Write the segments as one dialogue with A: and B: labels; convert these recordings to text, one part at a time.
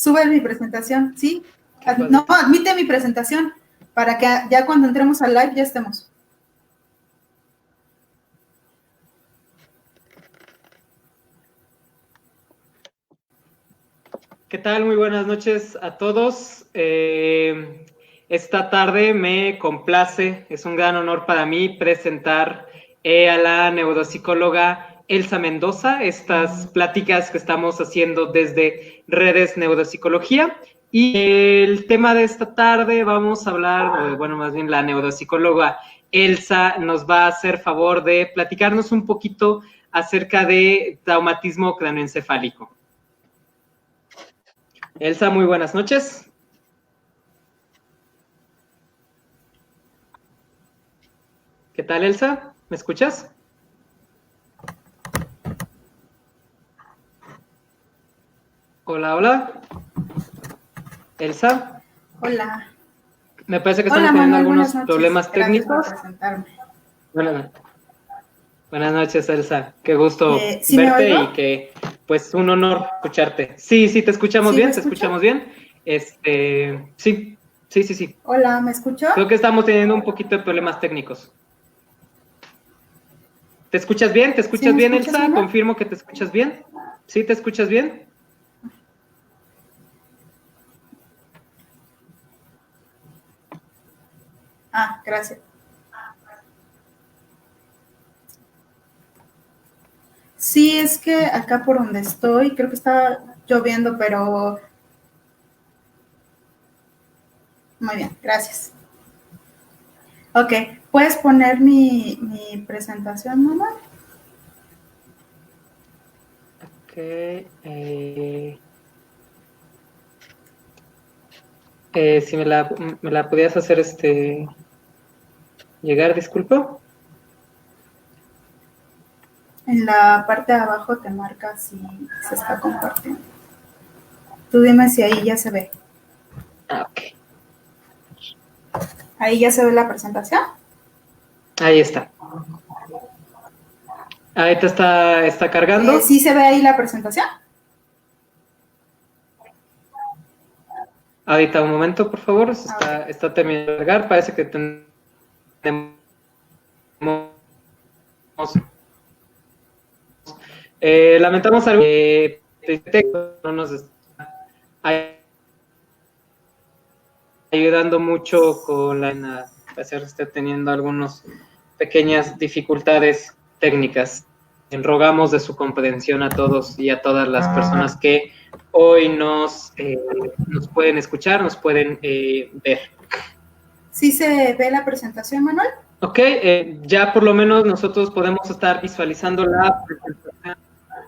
A: Sube mi presentación, ¿sí?
B: No,
A: admite mi presentación para que ya cuando entremos al live ya estemos.
B: ¿Qué tal? Muy buenas noches a todos. Esta tarde me complace, es un gran honor para mí presentar a la neuropsicóloga Elsa Mendoza, estas pláticas que estamos haciendo desde Redes Neuropsicología. Y el tema de esta tarde vamos a hablar, bueno, más bien la neuropsicóloga Elsa nos va a hacer favor de platicarnos un poquito acerca de traumatismo craneoencefálico. Elsa, muy buenas noches. ¿Qué tal, Elsa? ¿Me escuchas? Hola, hola. Elsa.
A: Hola.
B: Me parece que estamos teniendo algunos problemas técnicos. Buenas noches, Elsa. Qué gusto
A: ¿sí
B: verte y que, pues, un honor escucharte. Sí, te escuchamos bien, te escuchamos bien. Sí.
A: Hola, ¿me escuchó?
B: Creo que estamos teniendo un poquito de problemas técnicos. ¿Te escuchas bien? ¿Te escuchas bien, Elsa?
A: Bien?
B: Confirmo que te escuchas bien. ¿Sí te escuchas bien?
A: Gracias. Sí, es que acá por donde estoy, creo que está lloviendo, pero... Muy bien, gracias. Ok, ¿puedes poner mi presentación, mamá?
B: Ok. Si me la podías hacer llegar, disculpa.
A: En la parte de abajo te marca si se está compartiendo. Tú dime si ahí ya se ve.
B: Ok.
A: ¿Ahí ya se ve la presentación?
B: Ahí está. Ahí te está cargando.
A: ¿Sí se ve ahí la presentación?
B: Ahorita un momento, por favor. Está terminando de cargar. Parece que tenemos... lamentamos algo. No nos está ayudando mucho con la... Parece que está teniendo algunas pequeñas dificultades técnicas. Rogamos de su comprensión a todos y a todas las personas que hoy nos pueden escuchar, nos pueden ver.
A: ¿Sí se ve la presentación, Manuel?
B: Ok, ya por lo menos nosotros podemos estar visualizando la presentación.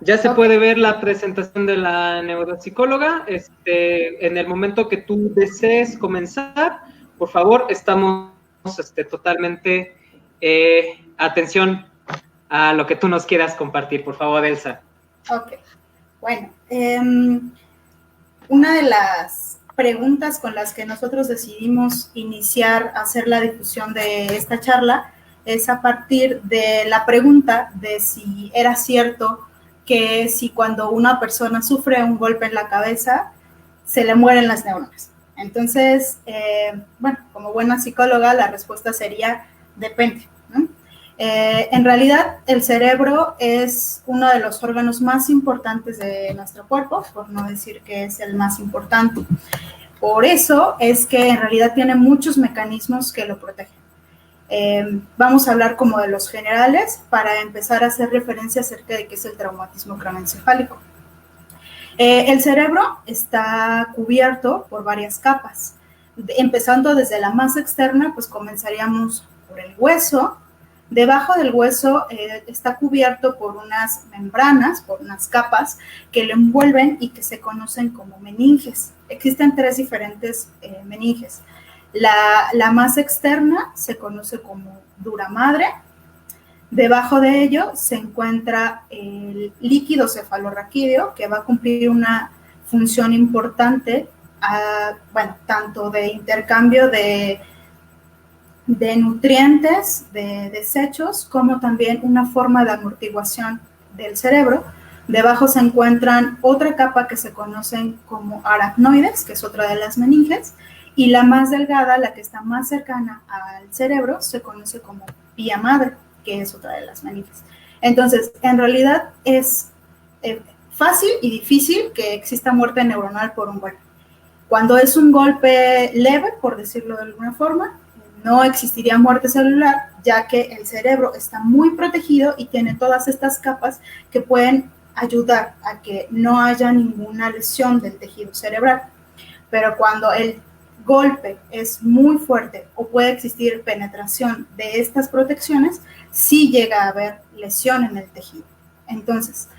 B: Ya se puede ver la presentación de la neuropsicóloga. En el momento que tú desees comenzar, por favor, estamos totalmente atención a lo que tú nos quieras compartir. Por favor, Elsa.
A: Ok, bueno, una de las preguntas con las que nosotros decidimos hacer la difusión de esta charla es a partir de la pregunta de si era cierto que si cuando una persona sufre un golpe en la cabeza se le mueren las neuronas. Entonces, bueno, como buena psicóloga la respuesta sería depende, ¿no? En realidad, el cerebro es uno de los órganos más importantes de nuestro cuerpo, por no decir que es el más importante. Por eso es que en realidad tiene muchos mecanismos que lo protegen. Vamos a hablar como de los generales para empezar a hacer referencia acerca de qué es el traumatismo craneoencefálico. El cerebro está cubierto por varias capas. Empezando desde la más externa, pues comenzaríamos por el hueso. Debajo del hueso está cubierto por unas membranas, por unas capas que lo envuelven y que se conocen como meninges. Existen tres diferentes meninges. La más externa se conoce como dura madre. Debajo de ello se encuentra el líquido cefalorraquídeo, que va a cumplir una función importante, bueno, tanto de intercambio de nutrientes, de desechos, como también una forma de amortiguación del cerebro, Debajo se encuentran otra capa que se conocen como aracnoides, que es otra de las meninges, y la más delgada, la que está más cercana al cerebro, se conoce como vía madre, que es otra de las meninges. Entonces, en realidad es fácil y difícil que exista muerte neuronal por un golpe. Cuando es un golpe leve, por decirlo de alguna forma, no existiría muerte celular, ya que el cerebro está muy protegido y tiene todas estas capas que pueden ayudar a que no haya ninguna lesión del tejido cerebral. Pero cuando el golpe es muy fuerte o puede existir penetración de estas protecciones, sí llega a haber lesión en el tejido. Entonces,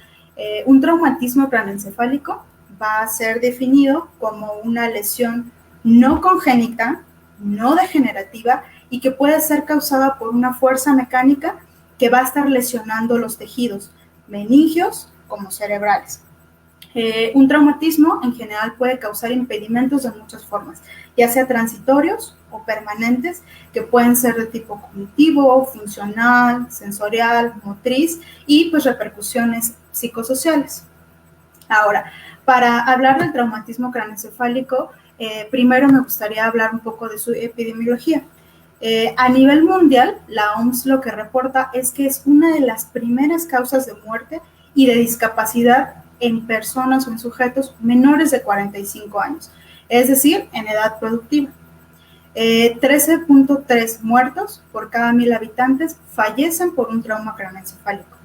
A: un traumatismo craneoencefálico va a ser definido como una lesión no congénita, no degenerativa y que puede ser causada por una fuerza mecánica que va a estar lesionando los tejidos meningios como cerebrales. Un traumatismo en general puede causar impedimentos de muchas formas, ya sea transitorios o permanentes, que pueden ser de tipo cognitivo, funcional, sensorial, motriz y pues repercusiones psicosociales. Ahora, para hablar del traumatismo craneoencefálico, primero me gustaría hablar un poco de su epidemiología. A nivel mundial, la OMS lo que reporta es que es una de las primeras causas de muerte y de discapacidad en personas o en sujetos menores de 45 años, es decir, en edad productiva. 13.3 muertos por cada 1,000 habitantes fallecen por un trauma craneoencefálico.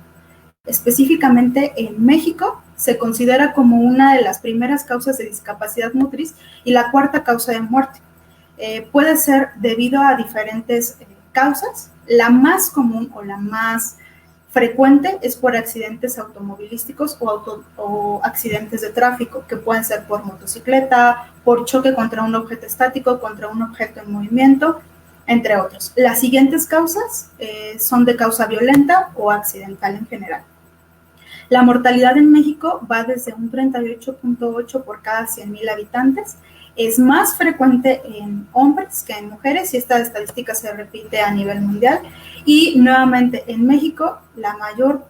A: Específicamente en México, se considera como una de las primeras causas de discapacidad motriz y la cuarta causa de muerte. Puede ser debido a diferentes causas. La más común o la más frecuente es por accidentes automovilísticos o accidentes de tráfico, que pueden ser por motocicleta, por choque contra un objeto estático, contra un objeto en movimiento, entre otros. Las siguientes causas son de causa violenta o accidental en general. La mortalidad en México va desde un 38.8 por cada 100,000 habitantes. Es más frecuente en hombres que en mujeres y esta estadística se repite a nivel mundial. Y nuevamente en México, la mayor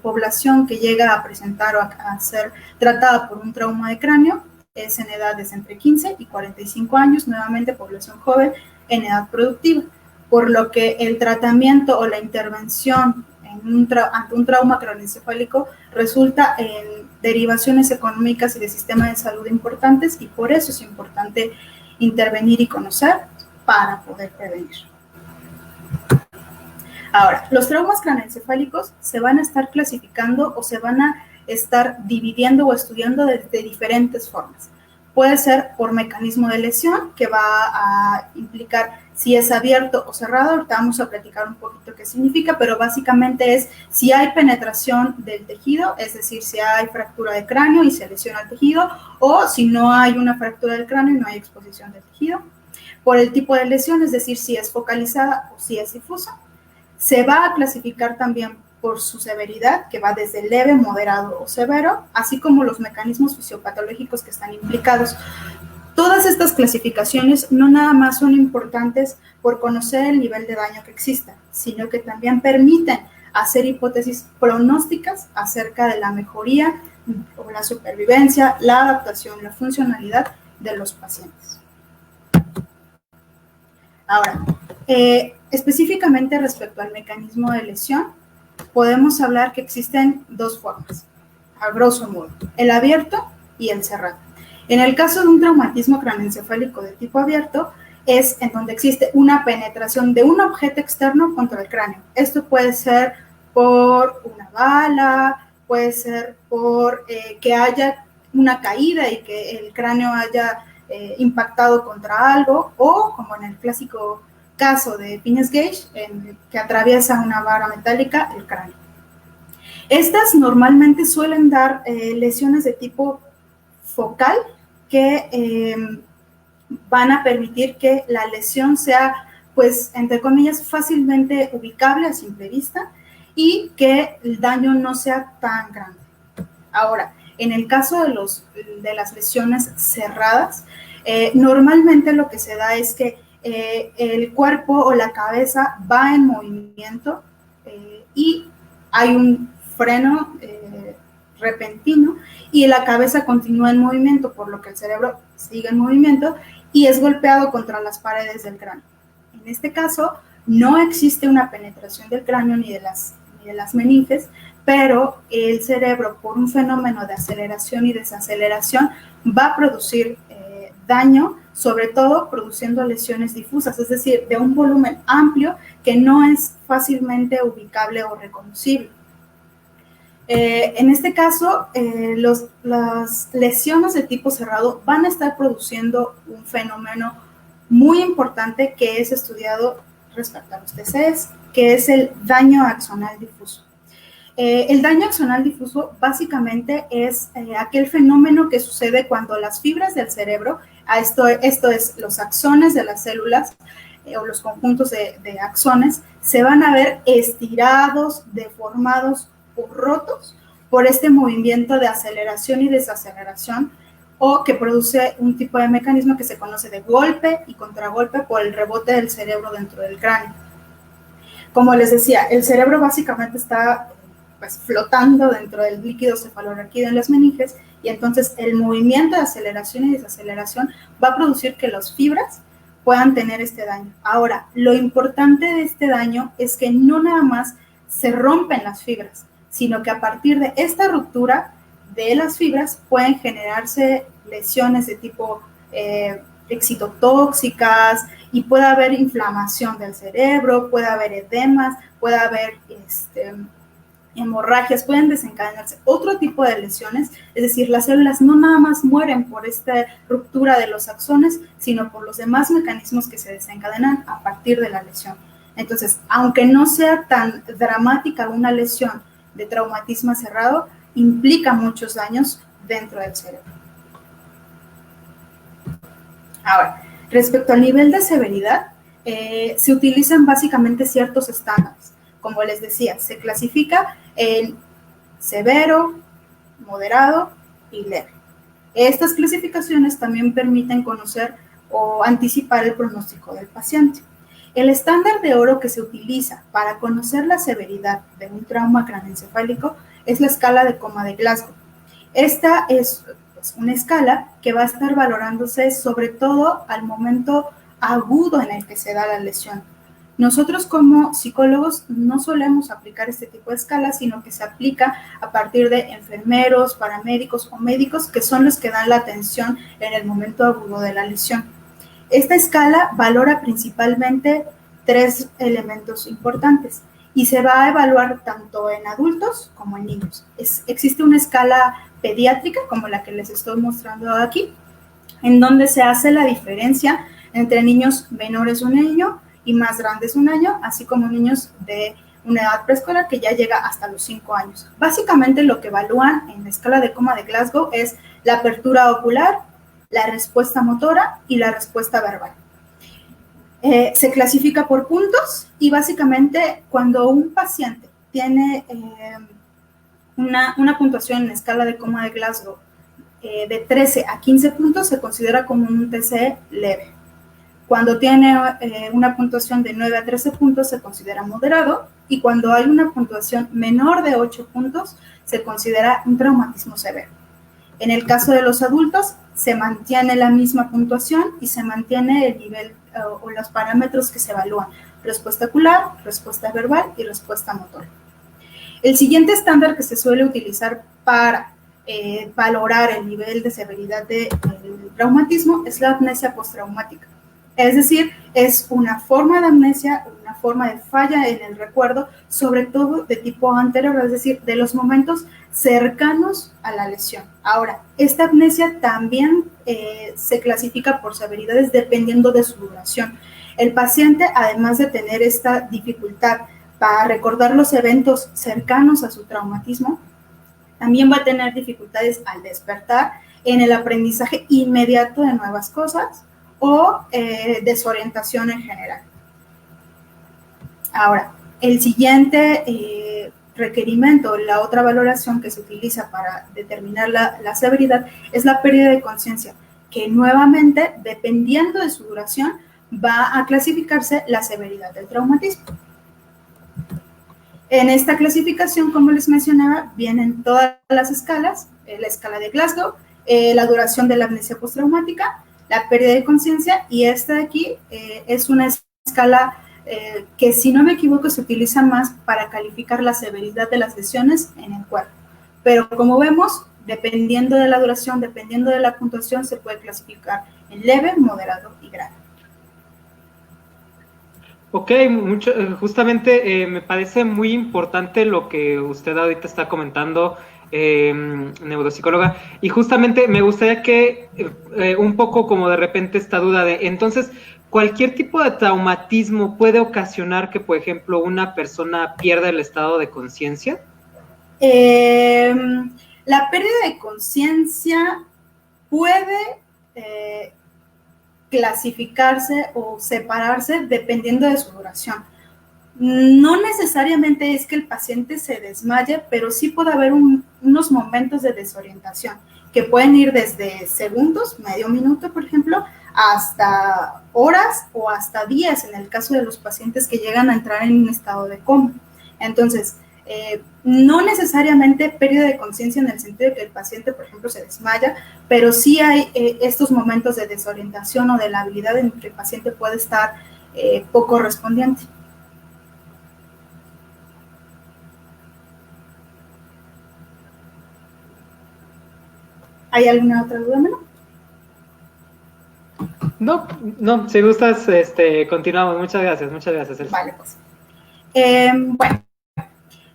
A: población que llega a presentar o a ser tratada por un trauma de cráneo es en edades entre 15 y 45 años, nuevamente población joven en edad productiva, por lo que el tratamiento o la intervención ante un trauma craneoencefálico resulta en derivaciones económicas y de sistema de salud importantes y por eso es importante intervenir y conocer para poder prevenir. Ahora, los traumas craneoencefálicos se van a estar clasificando o se van a estar dividiendo o estudiando de diferentes formas. Puede ser por mecanismo de lesión, que va a implicar si es abierto o cerrado. Ahorita vamos a platicar un poquito qué significa, pero básicamente es si hay penetración del tejido, es decir, si hay fractura de cráneo y se lesiona el tejido, o si no hay una fractura del cráneo y no hay exposición del tejido. Por el tipo de lesión, es decir, si es focalizada o si es difusa. Se va a clasificar también por su severidad, que va desde leve, moderado o severo, así como los mecanismos fisiopatológicos que están implicados. Todas estas clasificaciones no nada más son importantes por conocer el nivel de daño que exista, sino que también permiten hacer hipótesis pronósticas acerca de la mejoría o la supervivencia, la adaptación, la funcionalidad de los pacientes. Ahora, específicamente respecto al mecanismo de lesión, podemos hablar que existen dos formas, a grosso modo, el abierto y el cerrado. En el caso de un traumatismo craneoencefálico de tipo abierto, es en donde existe una penetración de un objeto externo contra el cráneo. Esto puede ser por una bala, puede ser por que haya una caída y que el cráneo haya impactado contra algo, o como en el clásico caso de Phineas Gage, que atraviesa una vara metálica el cráneo. Estas normalmente suelen dar lesiones de tipo focal que van a permitir que la lesión sea, pues, entre comillas, fácilmente ubicable a simple vista y que el daño no sea tan grande. Ahora, en el caso de las lesiones cerradas, normalmente lo que se da es que el cuerpo o la cabeza va en movimiento y hay un freno repentino y la cabeza continúa en movimiento, por lo que el cerebro sigue en movimiento y es golpeado contra las paredes del cráneo. En este caso, no existe una penetración del cráneo ni de las meninges, pero el cerebro, por un fenómeno de aceleración y desaceleración, va a producir daño, sobre todo produciendo lesiones difusas, es decir, de un volumen amplio que no es fácilmente ubicable o reconocible. En este caso, las lesiones de tipo cerrado van a estar produciendo un fenómeno muy importante que es estudiado respecto a los TCEs, que es el daño axonal difuso. El daño axonal difuso básicamente es aquel fenómeno que sucede cuando las fibras del cerebro, esto es los axones de las células o los conjuntos de axones, se van a ver estirados, deformados o rotos por este movimiento de aceleración y desaceleración, o que produce un tipo de mecanismo que se conoce de golpe y contragolpe por el rebote del cerebro dentro del cráneo. Como les decía, el cerebro básicamente está flotando dentro del líquido cefalorraquídeo en las meninges, y entonces el movimiento de aceleración y desaceleración va a producir que las fibras puedan tener este daño. Ahora, lo importante de este daño es que no nada más se rompen las fibras, sino que a partir de esta ruptura de las fibras pueden generarse lesiones de tipo excitotóxicas, y puede haber inflamación del cerebro, puede haber edemas, puede haber hemorragias, pueden desencadenarse otro tipo de lesiones, es decir, las células no nada más mueren por esta ruptura de los axones, sino por los demás mecanismos que se desencadenan a partir de la lesión. Entonces, aunque no sea tan dramática una lesión de traumatismo cerrado, implica muchos daños dentro del cerebro. Ahora, respecto al nivel de severidad, se utilizan básicamente ciertos estándares. Como les decía, se clasifica en severo, moderado y leve. Estas clasificaciones también permiten conocer o anticipar el pronóstico del paciente. El estándar de oro que se utiliza para conocer la severidad de un trauma craneoencefálico es la escala de coma de Glasgow. Esta es una escala que va a estar valorándose sobre todo al momento agudo en el que se da la lesión. Nosotros como psicólogos no solemos aplicar este tipo de escala, sino que se aplica a partir de enfermeros, paramédicos o médicos, que son los que dan la atención en el momento agudo de la lesión. Esta escala valora principalmente 3 elementos importantes y se va a evaluar tanto en adultos como en niños. Existe una escala pediátrica, como la que les estoy mostrando aquí, en donde se hace la diferencia entre niños menores de un año y más grandes de un año, así como niños de una edad preescolar que ya llega hasta los 5 años. Básicamente lo que evalúan en la escala de coma de Glasgow es la apertura ocular, la respuesta motora y la respuesta verbal. Se clasifica por puntos y básicamente cuando un paciente tiene una puntuación en la escala de coma de Glasgow de 13 a 15 puntos se considera como un TCE leve. Cuando tiene una puntuación de 9 a 13 puntos se considera moderado, y cuando hay una puntuación menor de 8 puntos se considera un traumatismo severo. En el caso de los adultos se mantiene la misma puntuación y se mantiene el nivel o los parámetros que se evalúan: respuesta ocular, respuesta verbal y respuesta motora. El siguiente estándar que se suele utilizar para valorar el nivel de severidad del traumatismo es la amnesia postraumática. Es decir, es una forma de amnesia, una forma de falla en el recuerdo, sobre todo de tipo anterior, es decir, de los momentos cercanos a la lesión. Ahora, esta amnesia también se clasifica por severidades dependiendo de su duración. El paciente, además de tener esta dificultad para recordar los eventos cercanos a su traumatismo, también va a tener dificultades al despertar en el aprendizaje inmediato de nuevas cosas o desorientación en general. Ahora, el siguiente requerimiento, la otra valoración que se utiliza para determinar la severidad es la pérdida de conciencia, que nuevamente, dependiendo de su duración, va a clasificarse la severidad del traumatismo. En esta clasificación, como les mencionaba, vienen todas las escalas, la escala de Glasgow, la duración de la amnesia postraumática, la pérdida de conciencia, y esta de aquí es una escala que, si no me equivoco, se utiliza más para calificar la severidad de las lesiones en el cuerpo. Pero como vemos, dependiendo de la duración, dependiendo de la puntuación, se puede clasificar en leve, moderado y grave.
B: Ok, justamente me parece muy importante lo que usted ahorita está comentando, neuropsicóloga, y justamente me gustaría que un poco como de repente esta duda de, entonces, ¿cualquier tipo de traumatismo puede ocasionar que, por ejemplo, una persona pierda el estado de conciencia?
A: La pérdida de conciencia puede clasificarse o separarse dependiendo de su duración. No necesariamente es que el paciente se desmaye, pero sí puede haber unos momentos de desorientación que pueden ir desde segundos, medio minuto, por ejemplo, hasta horas o hasta días en el caso de los pacientes que llegan a entrar en un estado de coma. Entonces, no necesariamente pérdida de conciencia en el sentido de que el paciente, por ejemplo, se desmaya, pero sí hay estos momentos de desorientación o de la habilidad en que el paciente puede estar poco respondiente. ¿Hay alguna otra duda, Melo?
B: No, si gustas, continuamos. Muchas gracias, Elsa.
A: Vale, pues. Bueno,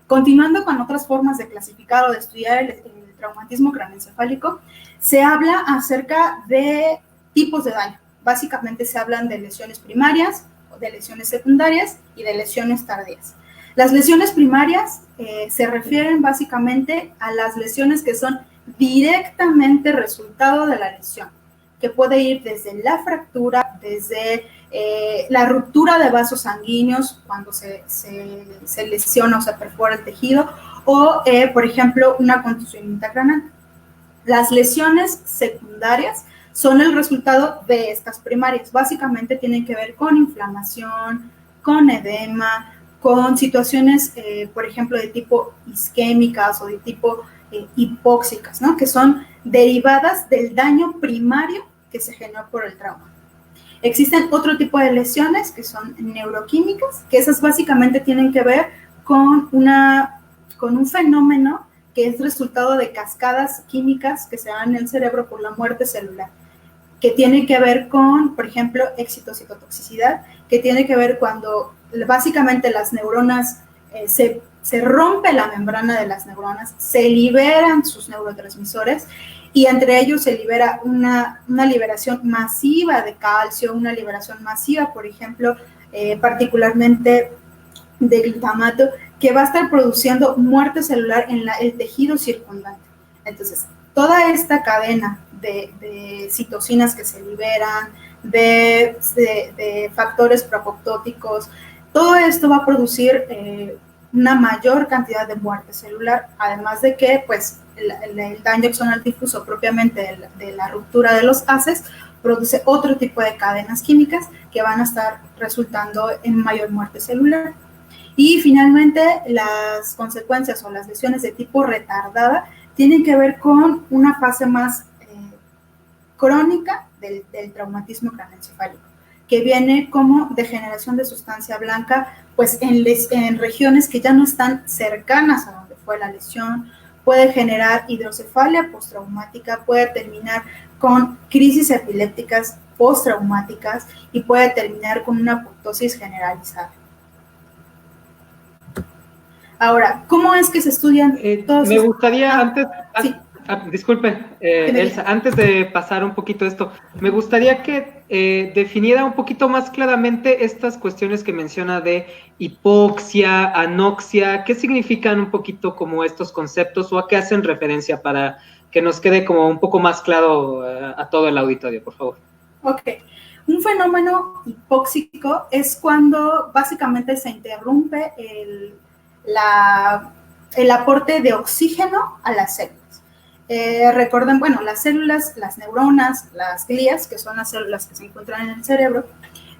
A: continuando con otras formas de clasificar o de estudiar el traumatismo craneoencefálico, se habla acerca de tipos de daño. Básicamente se hablan de lesiones primarias, de lesiones secundarias y de lesiones tardías. Las lesiones primarias se refieren básicamente a las lesiones que son directamente resultado de la lesión, que puede ir desde la fractura, desde la ruptura de vasos sanguíneos cuando se lesiona o se perfora el tejido, o, por ejemplo, una contusión intracraneal. Las lesiones secundarias son el resultado de estas primarias. Básicamente tienen que ver con inflamación, con edema, con situaciones, por ejemplo, de tipo isquémicas o de tipo hipóxicas, ¿no? Que son derivadas del daño primario que se generó por el trauma. Existen otro tipo de lesiones que son neuroquímicas, que esas básicamente tienen que ver con un fenómeno que es resultado de cascadas químicas que se dan en el cerebro por la muerte celular, que tiene que ver con, por ejemplo, excitocitotoxicidad, que tiene que ver cuando básicamente las neuronas se rompe la membrana de las neuronas, se liberan sus neurotransmisores y entre ellos se libera una liberación masiva de calcio, una liberación masiva, por ejemplo, particularmente de glutamato, que va a estar produciendo muerte celular en el tejido circundante. Entonces, toda esta cadena de citocinas que se liberan, de factores proapoptóticos, todo esto va a producir una mayor cantidad de muerte celular, además de que pues, el daño axonal difuso propiamente de la ruptura de los haces produce otro tipo de cadenas químicas que van a estar resultando en mayor muerte celular. Y finalmente, las consecuencias o las lesiones de tipo retardada tienen que ver con una fase más crónica del traumatismo craneoencefálico, que viene como degeneración de sustancia blanca, pues en regiones que ya no están cercanas a donde fue la lesión, puede generar hidrocefalia postraumática, puede terminar con crisis epilépticas postraumáticas y puede terminar con una apoptosis generalizada. Ahora, ¿cómo es que se estudian todos
B: Me gustaría antes...
A: Sí.
B: Disculpe, Elsa, antes de pasar un poquito esto, me gustaría que definiera un poquito más claramente estas cuestiones que menciona de hipoxia, anoxia, ¿qué significan un poquito como estos conceptos o a qué hacen referencia para que nos quede como un poco más claro a todo el auditorio, por favor?
A: Ok. Un fenómeno hipóxico es cuando básicamente se interrumpe el aporte de oxígeno a las células. Recuerden, bueno, las células, las neuronas, las glías, que son las células que se encuentran en el cerebro,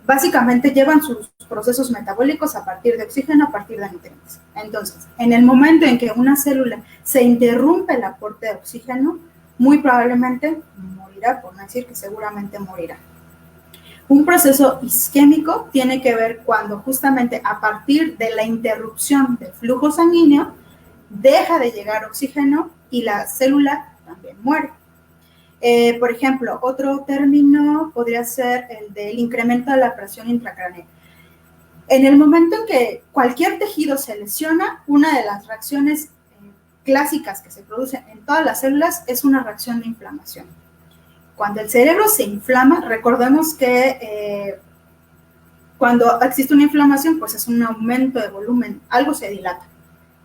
A: básicamente llevan sus procesos metabólicos a partir de oxígeno, a partir de nutrientes. Entonces, en el momento en que una célula se interrumpe el aporte de oxígeno, muy probablemente morirá, por no decir que seguramente morirá. Un proceso isquémico tiene que ver cuando justamente a partir de la interrupción del flujo sanguíneo deja de llegar oxígeno y la célula también muere. Por ejemplo, otro término podría ser el del incremento de la presión intracraneal. En el momento en que cualquier tejido se lesiona, una de las reacciones clásicas que se producen en todas las células es una reacción de inflamación. Cuando el cerebro se inflama, recordemos que cuando existe una inflamación, pues es un aumento de volumen, algo se dilata.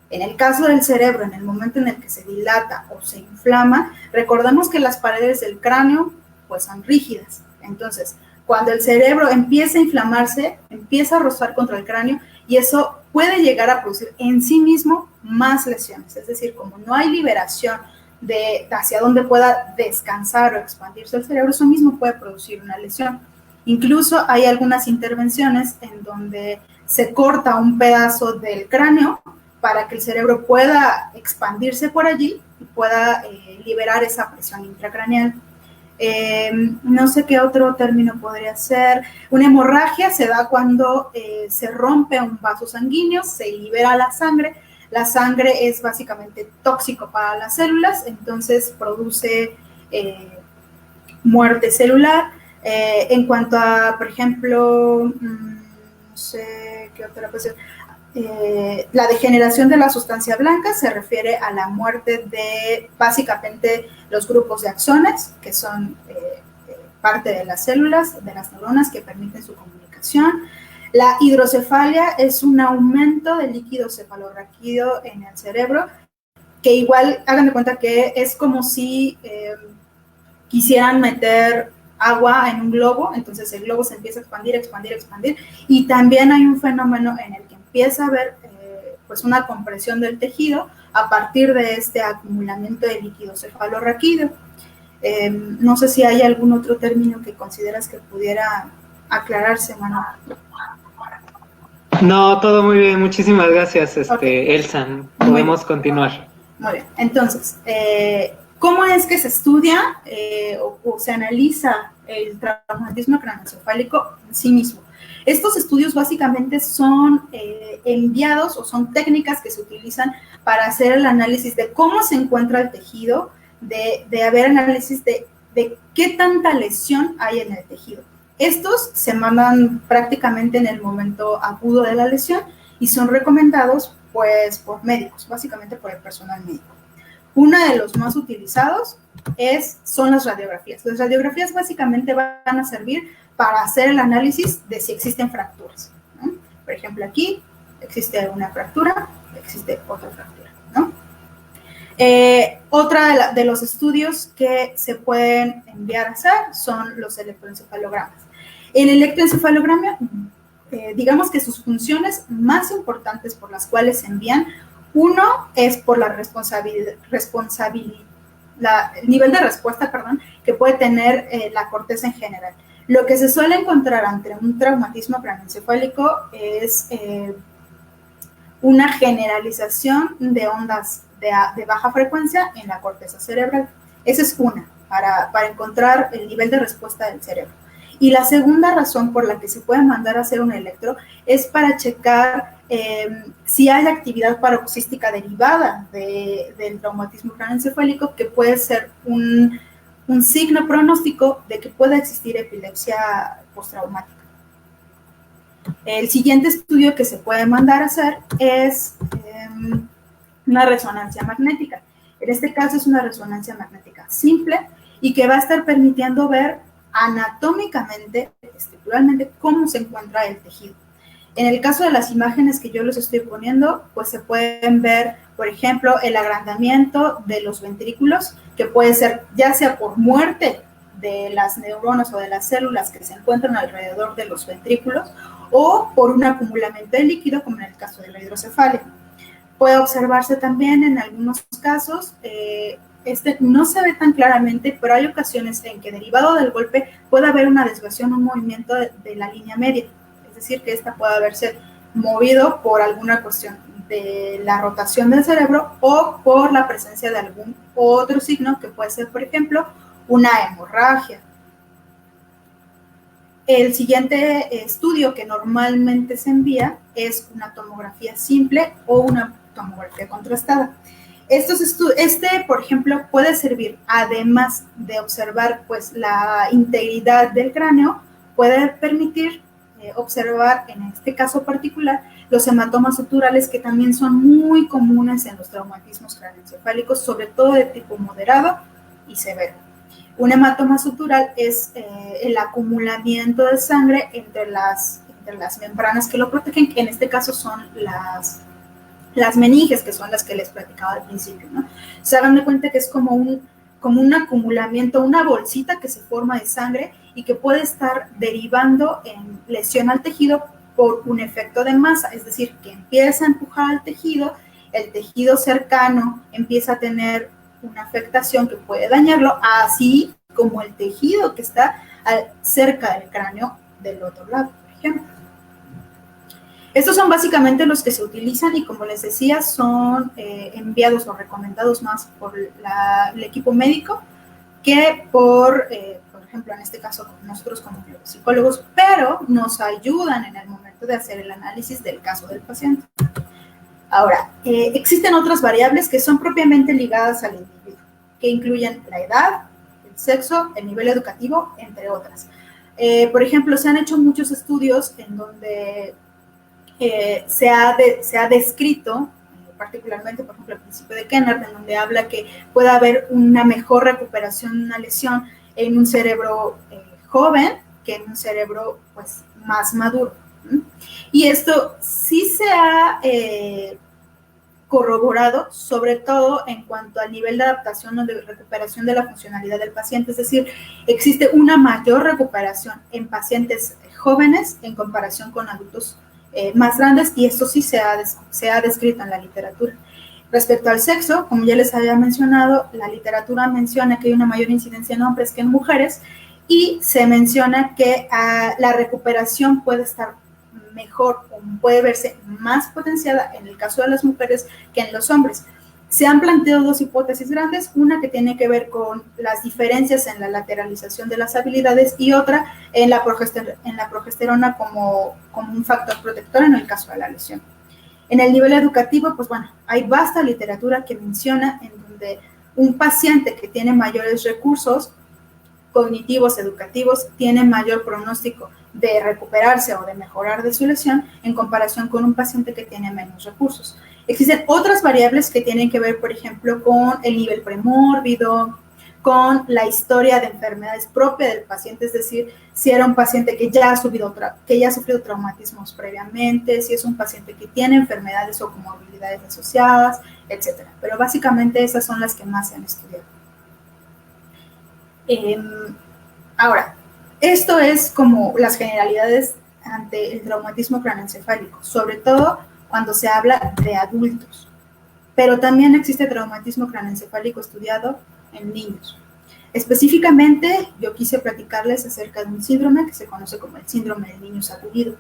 A: En el caso del cerebro, en el momento en el que se dilata o se inflama, recordemos que las paredes del cráneo pues son rígidas. Entonces, cuando el cerebro empieza a inflamarse, empieza a rozar contra el cráneo y eso puede llegar a producir en sí mismo más lesiones. Es decir, como no hay liberación de hacia dónde pueda descansar o expandirse el cerebro, eso mismo puede producir una lesión. Incluso hay algunas intervenciones en donde se corta un pedazo del cráneo para que el cerebro pueda expandirse por allí y pueda liberar esa presión intracraneal. No sé qué otro término podría ser. Una hemorragia se da cuando se rompe un vaso sanguíneo, se libera la sangre. La sangre es básicamente tóxico para las células, entonces produce muerte celular. En cuanto a, por ejemplo, no sé qué otra cosa. La degeneración de la sustancia blanca se refiere a la muerte de básicamente los grupos de axones, que son parte de las células, de las neuronas que permiten su comunicación. La hidrocefalia es un aumento del líquido cefalorraquídeo en el cerebro, que igual hagan de cuenta que es como si quisieran meter agua en un globo, entonces el globo se empieza a expandir, expandir, expandir, y también hay un fenómeno en el que empieza a haber pues una compresión del tejido a partir de este acumulamiento de líquido cefalorraquídeo. No sé si hay algún otro término que consideras que pudiera aclararse, Manuel.
B: No, todo muy bien, muchísimas gracias,
A: Okay.
B: Elsa. Podemos continuar.
A: Muy bien, entonces, ¿cómo es que se estudia o se analiza el traumatismo craneoencefálico en sí mismo? Estos estudios básicamente son enviados o son técnicas que se utilizan para hacer el análisis de cómo se encuentra el tejido, de haber análisis de qué tanta lesión hay en el tejido. Estos se mandan prácticamente en el momento agudo de la lesión y son recomendados pues por médicos, básicamente por el personal médico. Uno de los más utilizados son las radiografías. Las radiografías básicamente van a servir para hacer el análisis de si existen fracturas, ¿no? Por ejemplo, aquí existe una fractura, existe otra fractura, ¿no? Otra de los estudios que se pueden enviar a hacer son los electroencefalogramas. El electroencefalograma, digamos que sus funciones más importantes por las cuales se envían, uno es por la el nivel de respuesta, que puede tener la corteza en general. Lo que se suele encontrar ante un traumatismo craneoencefálico es una generalización de ondas de baja frecuencia en la corteza cerebral. Esa es una, para encontrar el nivel de respuesta del cerebro. Y la segunda razón por la que se puede mandar a hacer un electro es para checar si hay actividad paroxística derivada del traumatismo craneoencefálico, que puede ser un signo pronóstico de que pueda existir epilepsia postraumática. El siguiente estudio que se puede mandar a hacer es una resonancia magnética. En este caso es una resonancia magnética simple y que va a estar permitiendo ver anatómicamente, estructuralmente, cómo se encuentra el tejido. En el caso de las imágenes que yo les estoy poniendo, pues se pueden ver, por ejemplo, el agrandamiento de los ventrículos, que puede ser ya sea por muerte de las neuronas o de las células que se encuentran alrededor de los ventrículos, o por un acumulamiento de líquido, como en el caso de la hidrocefalia. Puede observarse también en algunos casos, no se ve tan claramente, pero hay ocasiones en que derivado del golpe puede haber una desviación, un movimiento de la línea media, es decir, que esta puede haberse movido por alguna cuestión de la rotación del cerebro o por la presencia de algún otro signo que puede ser, por ejemplo, una hemorragia. El siguiente estudio que normalmente se envía es una tomografía simple o una tomografía contrastada. Por ejemplo, puede servir, además de observar pues, la integridad del cráneo, puede permitir observar, en este caso particular, los hematomas suturales, que también son muy comunes en los traumatismos craneoencefálicos, sobre todo de tipo moderado y severo. Un hematoma sutural es el acumulamiento de sangre entre las membranas que lo protegen, que en este caso son las meninges, que son las que les platicaba al principio, ¿no? Se hagan de cuenta que es como un acumulamiento, una bolsita que se forma de sangre y que puede estar derivando en lesión al tejido por un efecto de masa, es decir, que empieza a empujar al tejido, el tejido cercano empieza a tener una afectación que puede dañarlo, así como el tejido que está cerca del cráneo del otro lado, por ejemplo. Estos son básicamente los que se utilizan y, como les decía, son enviados o recomendados más por el equipo médico que por ejemplo, en este caso nosotros como psicólogos, pero nos ayudan en el momento de hacer el análisis del caso del paciente. Ahora, existen otras variables que son propiamente ligadas al individuo, que incluyen la edad, el sexo, el nivel educativo, entre otras. Por ejemplo, se han hecho muchos estudios en donde se ha descrito, particularmente, por ejemplo, el principio de Kennard, en donde habla que puede haber una mejor recuperación de una lesión en un cerebro joven que en un cerebro pues, más maduro. Y esto sí se ha corroborado, sobre todo en cuanto al nivel de adaptación o de recuperación de la funcionalidad del paciente, es decir, existe una mayor recuperación en pacientes jóvenes en comparación con adultos más grandes, y esto sí se ha descrito en la literatura. Respecto al sexo, como ya les había mencionado, la literatura menciona que hay una mayor incidencia en hombres que en mujeres, y se menciona que la recuperación puede estar mejor o puede verse más potenciada en el caso de las mujeres que en los hombres. Se han planteado dos hipótesis grandes, una que tiene que ver con las diferencias en la lateralización de las habilidades y otra en la progesterona como un factor protector en el caso de la lesión. En el nivel educativo, pues bueno, hay vasta literatura que menciona en donde un paciente que tiene mayores recursos cognitivos, educativos, tiene mayor pronóstico de recuperarse o de mejorar de su lesión en comparación con un paciente que tiene menos recursos. Existen otras variables que tienen que ver, por ejemplo, con el nivel premórbido, con la historia de enfermedades propia del paciente, es decir, si era un paciente que ya ha sufrido traumatismos previamente, si es un paciente que tiene enfermedades o comorbilidades asociadas, etc. Pero básicamente esas son las que más se han estudiado. Ahora, esto es como las generalidades ante el traumatismo craneoencefálico, sobre todo cuando se habla de adultos, pero también existe traumatismo craneoencefálico estudiado en niños. Específicamente, yo quise platicarles acerca de un síndrome que se conoce como el síndrome del niño sacudido.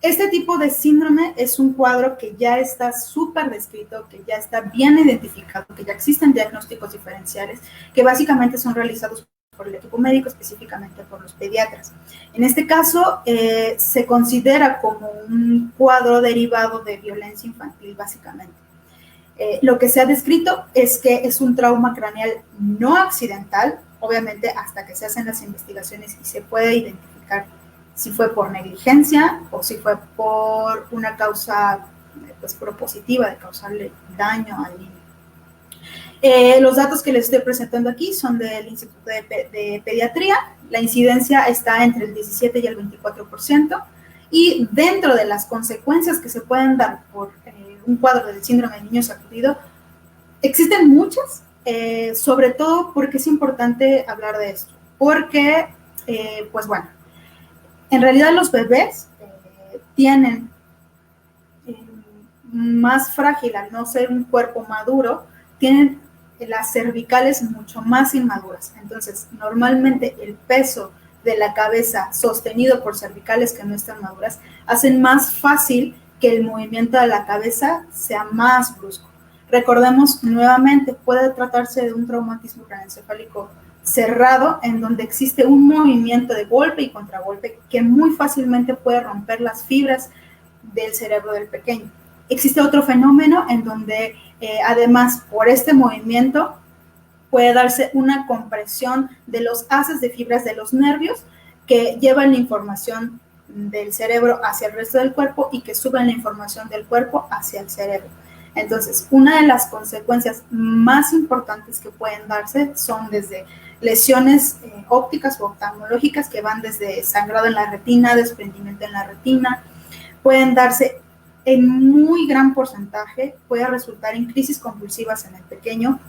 A: Este tipo de síndrome es un cuadro que ya está súper descrito, que ya está bien identificado, que ya existen diagnósticos diferenciales, que básicamente son realizados por el equipo médico, específicamente por los pediatras. En este caso, se considera como un cuadro derivado de violencia infantil, básicamente. Lo que se ha descrito es que es un trauma craneal no accidental, obviamente hasta que se hacen las investigaciones y se puede identificar si fue por negligencia o si fue por una causa pues, propositiva de causarle daño al niño. Los datos que les estoy presentando aquí son del Instituto de Pediatría. La incidencia está entre el 17 y el 24%, y dentro de las consecuencias que se pueden dar por un cuadro del síndrome del niño sacudido, existen muchas, sobre todo porque es importante hablar de esto, porque, pues bueno, en realidad los bebés tienen más frágil, al no ser un cuerpo maduro, tienen las cervicales mucho más inmaduras. Entonces, normalmente el peso de la cabeza sostenido por cervicales que no están maduras hacen más fácil que el movimiento de la cabeza sea más brusco. Recordemos nuevamente, puede tratarse de un traumatismo craneoencefálico cerrado en donde existe un movimiento de golpe y contragolpe que muy fácilmente puede romper las fibras del cerebro del pequeño. Existe otro fenómeno en donde además por este movimiento puede darse una compresión de los haces de fibras de los nervios que llevan la información del cerebro hacia el resto del cuerpo y que suben la información del cuerpo hacia el cerebro. Entonces, una de las consecuencias más importantes que pueden darse son desde lesiones ópticas o oftalmológicas que van desde sangrado en la retina, desprendimiento en la retina, pueden darse en muy gran porcentaje, puede resultar en crisis convulsivas en el pequeño,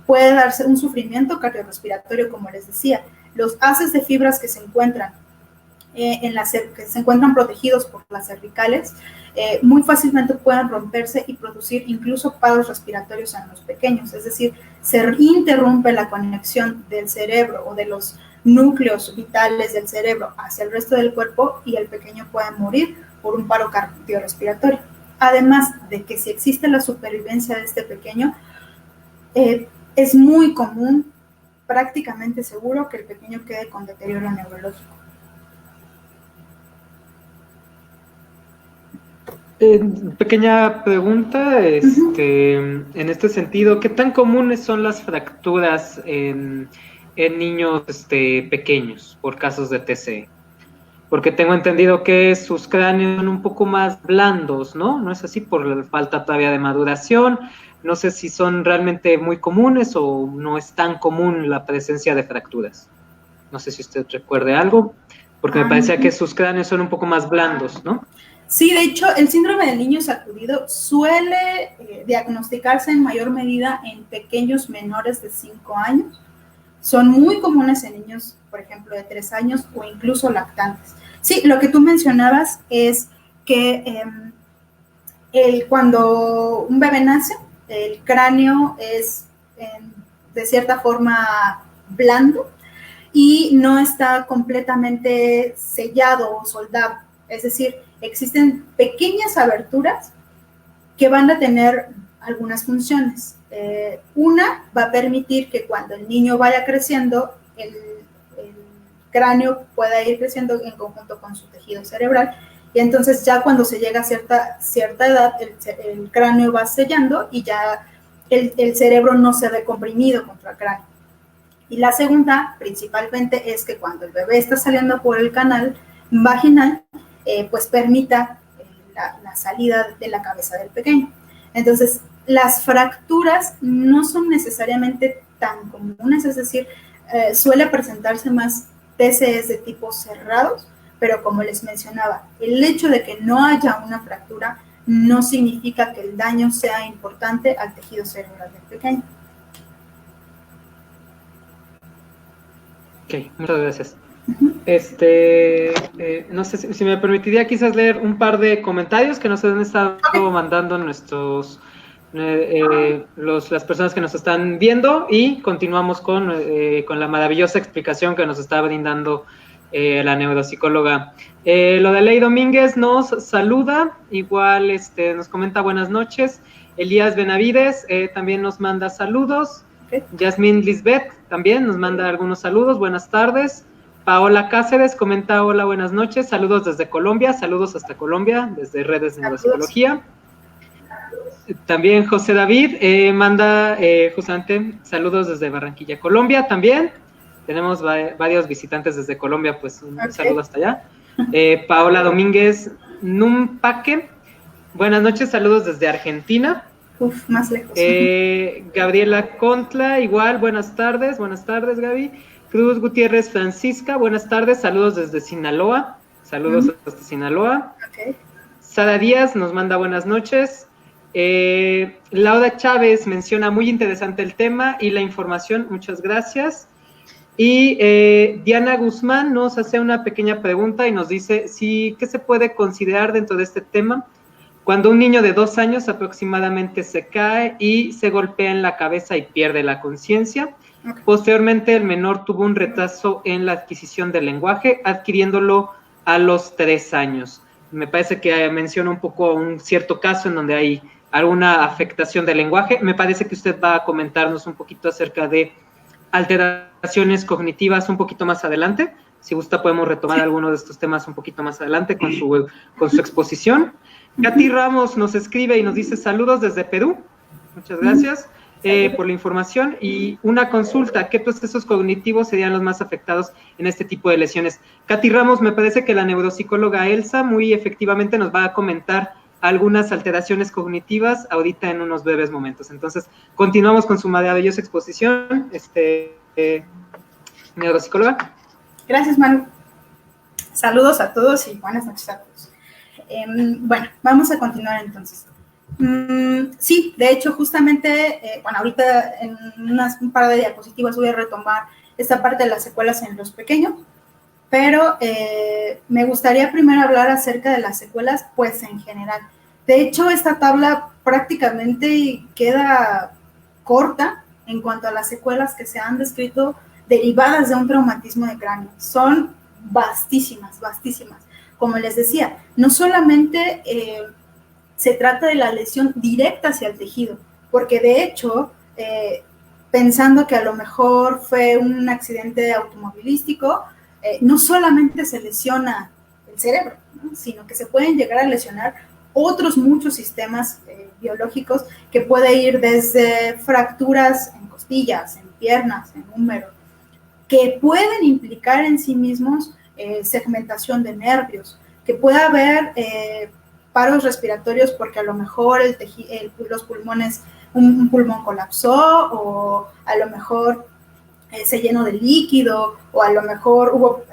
A: puede darse un sufrimiento cardiorrespiratorio, como les decía. Los haces de fibras que se encuentran que se encuentran protegidos por las cervicales, muy fácilmente pueden romperse y producir incluso paros respiratorios en los pequeños, es decir, se interrumpe la conexión del cerebro o de los núcleos vitales del cerebro hacia el resto del cuerpo y el pequeño puede morir por un paro cardiorrespiratorio. Además de que si existe la supervivencia de este pequeño, es muy común, prácticamente seguro, que el pequeño quede con deterioro neurológico.
B: Pequeña pregunta, en este sentido, ¿qué tan comunes son las fracturas en niños pequeños por casos de TCE? Porque tengo entendido que sus cráneos son un poco más blandos, ¿no? ¿No es así? Por la falta todavía de maduración. No sé si son realmente muy comunes o no es tan común la presencia de fracturas. No sé si usted recuerde algo, porque me parecía que sus cráneos son un poco más blandos, ¿no?
A: Sí, de hecho, el síndrome del niño sacudido suele diagnosticarse en mayor medida en pequeños menores de 5 años. Son muy comunes en niños, por ejemplo, de 3 años o incluso lactantes. Sí, lo que tú mencionabas es que cuando un bebé nace, el cráneo es de cierta forma blando y no está completamente sellado o soldado. Es decir, existen pequeñas aberturas que van a tener algunas funciones. Una va a permitir que cuando el niño vaya creciendo, el cráneo pueda ir creciendo en conjunto con su tejido cerebral y entonces ya cuando se llega a cierta edad, el cráneo va sellando y ya el cerebro no se ve comprimido contra el cráneo. Y la segunda, principalmente, es que cuando el bebé está saliendo por el canal vaginal, pues permita la salida de la cabeza del pequeño. Entonces, las fracturas no son necesariamente tan comunes, es decir, suele presentarse más TCEs de tipo cerrados, pero como les mencionaba, el hecho de que no haya una fractura no significa que el daño sea importante al tejido cerebral del pequeño.
B: Ok, muchas gracias. No sé si me permitiría quizás leer un par de comentarios que nos han estado mandando nuestros las personas que nos están viendo y continuamos con la maravillosa explicación que nos está brindando la neuropsicóloga. Lo de Ley Domínguez nos saluda, igual nos comenta buenas noches. Elías Benavides también nos manda saludos. Yasmín Lisbeth también nos manda algunos saludos, buenas tardes. Paola Cáceres comenta hola, buenas noches, saludos desde Colombia, saludos hasta Colombia, desde Redes de Neuropsicología. También José David manda justamente saludos desde Barranquilla, Colombia también. Tenemos varios visitantes desde Colombia, pues un saludo hasta allá. Paola Domínguez Numpaque, buenas noches, saludos desde Argentina.
A: Más lejos.
B: Gabriela Contla, igual, buenas tardes Gaby. Cruz Gutiérrez Francisca, buenas tardes, saludos desde Sinaloa, saludos hasta Sinaloa. Sara Díaz nos manda buenas noches. Laura Chávez menciona muy interesante el tema y la información, muchas gracias. Y Diana Guzmán nos hace una pequeña pregunta y nos dice, ¿qué se puede considerar dentro de este tema Cuando un niño de 2 años aproximadamente se cae y se golpea en la cabeza y pierde la conciencia. Posteriormente, el menor tuvo un retraso en la adquisición del lenguaje, adquiriéndolo a los 3 años. Me parece que menciona un poco un cierto caso en donde hay alguna afectación del lenguaje. Me parece que usted va a comentarnos un poquito acerca de alteraciones cognitivas un poquito más adelante. Si gusta, podemos retomar alguno de estos temas un poquito más adelante con su exposición. Katy Ramos nos escribe y nos dice saludos desde Perú. Muchas gracias por la información. Y una consulta, ¿qué procesos cognitivos serían los más afectados en este tipo de lesiones? Katy Ramos, me parece que la neuropsicóloga Elsa muy efectivamente nos va a comentar algunas alteraciones cognitivas ahorita en unos breves momentos. Entonces, continuamos con su maravillosa exposición, neuropsicóloga.
A: Gracias, Manu. Saludos a todos y buenas noches a todos. Bueno, vamos a continuar entonces. Sí, de hecho, justamente, bueno, ahorita en un par de diapositivas voy a retomar esta parte de las secuelas en los pequeños, pero me gustaría primero hablar acerca de las secuelas, pues en general. De hecho, esta tabla prácticamente queda corta en cuanto a las secuelas que se han descrito derivadas de un traumatismo de cráneo. Son vastísimas, vastísimas. Como les decía, no solamente se trata de la lesión directa hacia el tejido, porque de hecho, pensando que a lo mejor fue un accidente automovilístico, no solamente se lesiona el cerebro, ¿no? Sino que se pueden llegar a lesionar otros muchos sistemas biológicos que puede ir desde fracturas en costillas, en piernas, en húmero, que pueden implicar en sí mismos segmentación de nervios, que puede haber paros respiratorios porque a lo mejor los pulmones, un pulmón colapsó o a lo mejor se llenó de líquido o a lo mejor hubo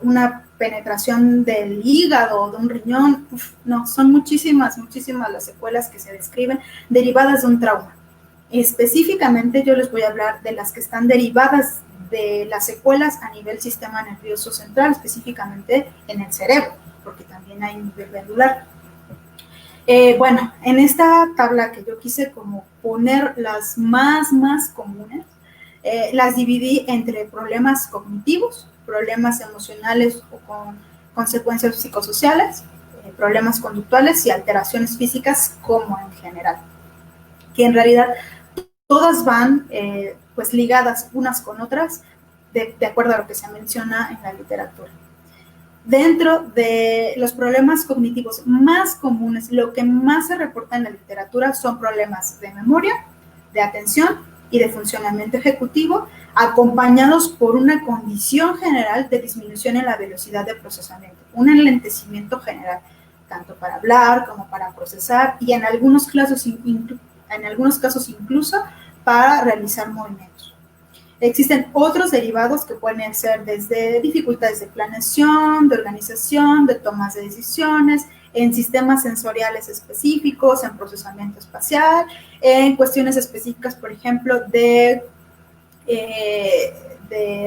A: una penetración del hígado o de un riñón. No, son muchísimas, muchísimas las secuelas que se describen derivadas de un trauma. Específicamente yo les voy a hablar de las que están derivadas de las secuelas a nivel sistema nervioso central, específicamente en el cerebro, porque también hay nivel glandular. Bueno, en esta tabla que yo quise como poner las más comunes, las dividí entre problemas cognitivos, problemas emocionales o con consecuencias psicosociales, problemas conductuales y alteraciones físicas como en general, que en realidad todas van pues ligadas unas con otras de acuerdo a lo que se menciona en la literatura. Dentro de los problemas cognitivos más comunes, lo que más se reporta en la literatura son problemas de memoria, de atención y de funcionamiento ejecutivo, acompañados por una condición general de disminución en la velocidad de procesamiento, un enlentecimiento general, tanto para hablar como para procesar y en algunos casos incluso para realizar movimientos. Existen otros derivados que pueden ser desde dificultades de planeación, de organización, de tomas de decisiones, en sistemas sensoriales específicos, en procesamiento espacial, en cuestiones específicas, por ejemplo, de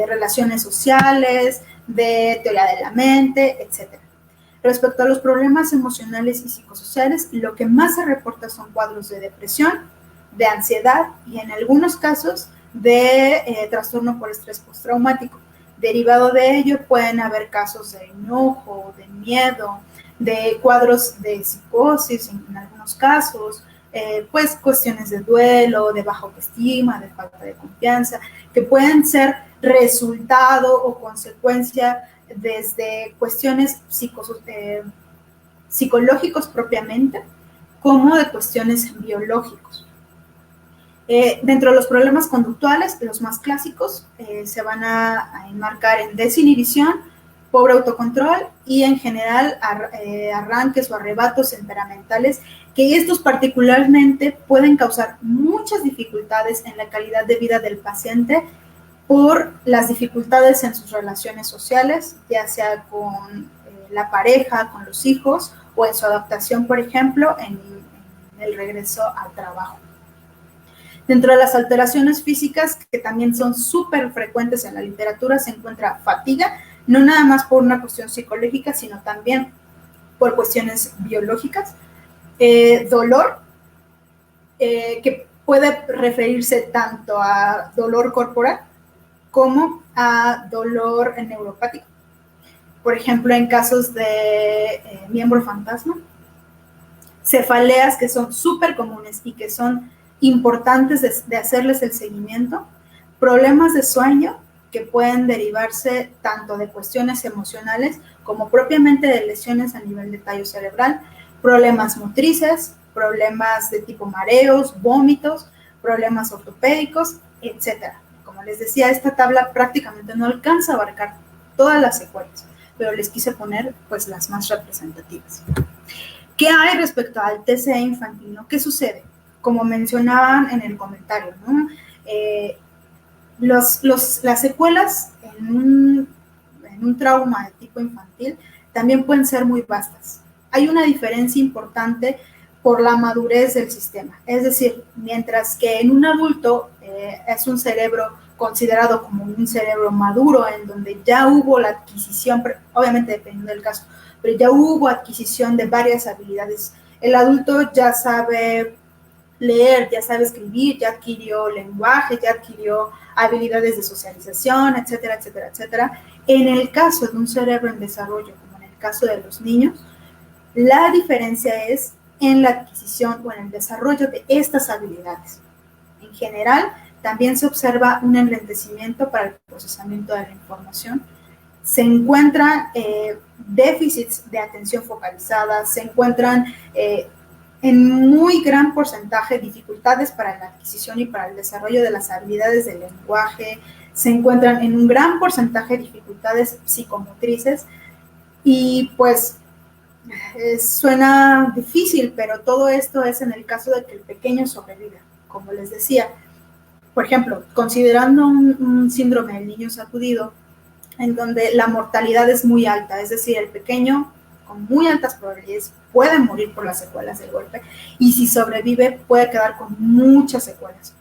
A: relaciones sociales, de teoría de la mente, etc. Respecto a los problemas emocionales y psicosociales, lo que más se reporta son cuadros de depresión, de ansiedad y en algunos casos de trastorno por estrés postraumático. Derivado de ello pueden haber casos de enojo, de miedo, de cuadros de psicosis en algunos casos, pues cuestiones de duelo, de baja autoestima, de falta de confianza, que pueden ser resultado o consecuencia desde cuestiones psicológicos propiamente, como de cuestiones biológicos. Dentro de los problemas conductuales, los más clásicos se van a enmarcar en desinhibición, pobre autocontrol y en general arranques o arrebatos temperamentales, que estos particularmente pueden causar muchas dificultades en la calidad de vida del paciente por las dificultades en sus relaciones sociales, ya sea con la pareja, con los hijos o en su adaptación, por ejemplo, en el regreso al trabajo. Dentro de las alteraciones físicas, que también son súper frecuentes en la literatura, se encuentra fatiga, no nada más por una cuestión psicológica, sino también por cuestiones biológicas, dolor, que puede referirse tanto a dolor corporal como a dolor neuropático. Por ejemplo, en casos de miembro fantasma, cefaleas que son súper comunes y que son importantes de hacerles el seguimiento, problemas de sueño que pueden derivarse tanto de cuestiones emocionales como propiamente de lesiones a nivel de tallo cerebral, problemas motrices, problemas de tipo mareos, vómitos, problemas ortopédicos, etc. Como les decía, esta tabla prácticamente no alcanza a abarcar todas las secuelas, pero les quise poner pues las más representativas. ¿Qué hay respecto al TCE infantil, ¿no? ¿Qué sucede? Como mencionaban en el comentario, ¿no? Las secuelas en un trauma de tipo infantil también pueden ser muy vastas. Hay una diferencia importante por la madurez del sistema. Es decir, mientras que en un adulto es un cerebro considerado como un cerebro maduro, en donde ya hubo la adquisición, obviamente dependiendo del caso, pero ya hubo adquisición de varias habilidades. El adulto ya sabe leer, ya sabe escribir, ya adquirió lenguaje, ya adquirió habilidades de socialización, etcétera, etcétera, etcétera. En el caso de un cerebro en desarrollo, como en el caso de los niños, la diferencia es en la adquisición o en el desarrollo de estas habilidades. En general, también se observa un enlentecimiento para el procesamiento de la información. Se encuentran déficits de atención focalizada, se encuentran en muy gran porcentaje dificultades para la adquisición y para el desarrollo de las habilidades del lenguaje, se encuentran en un gran porcentaje dificultades psicomotrices y pues suena difícil, pero todo esto es en el caso de que el pequeño sobreviva. Como les decía, por ejemplo, considerando un síndrome del niño sacudido, en donde la mortalidad es muy alta, es decir, el pequeño con muy altas probabilidades puede morir por las secuelas del golpe y si sobrevive puede quedar con muchas secuelas,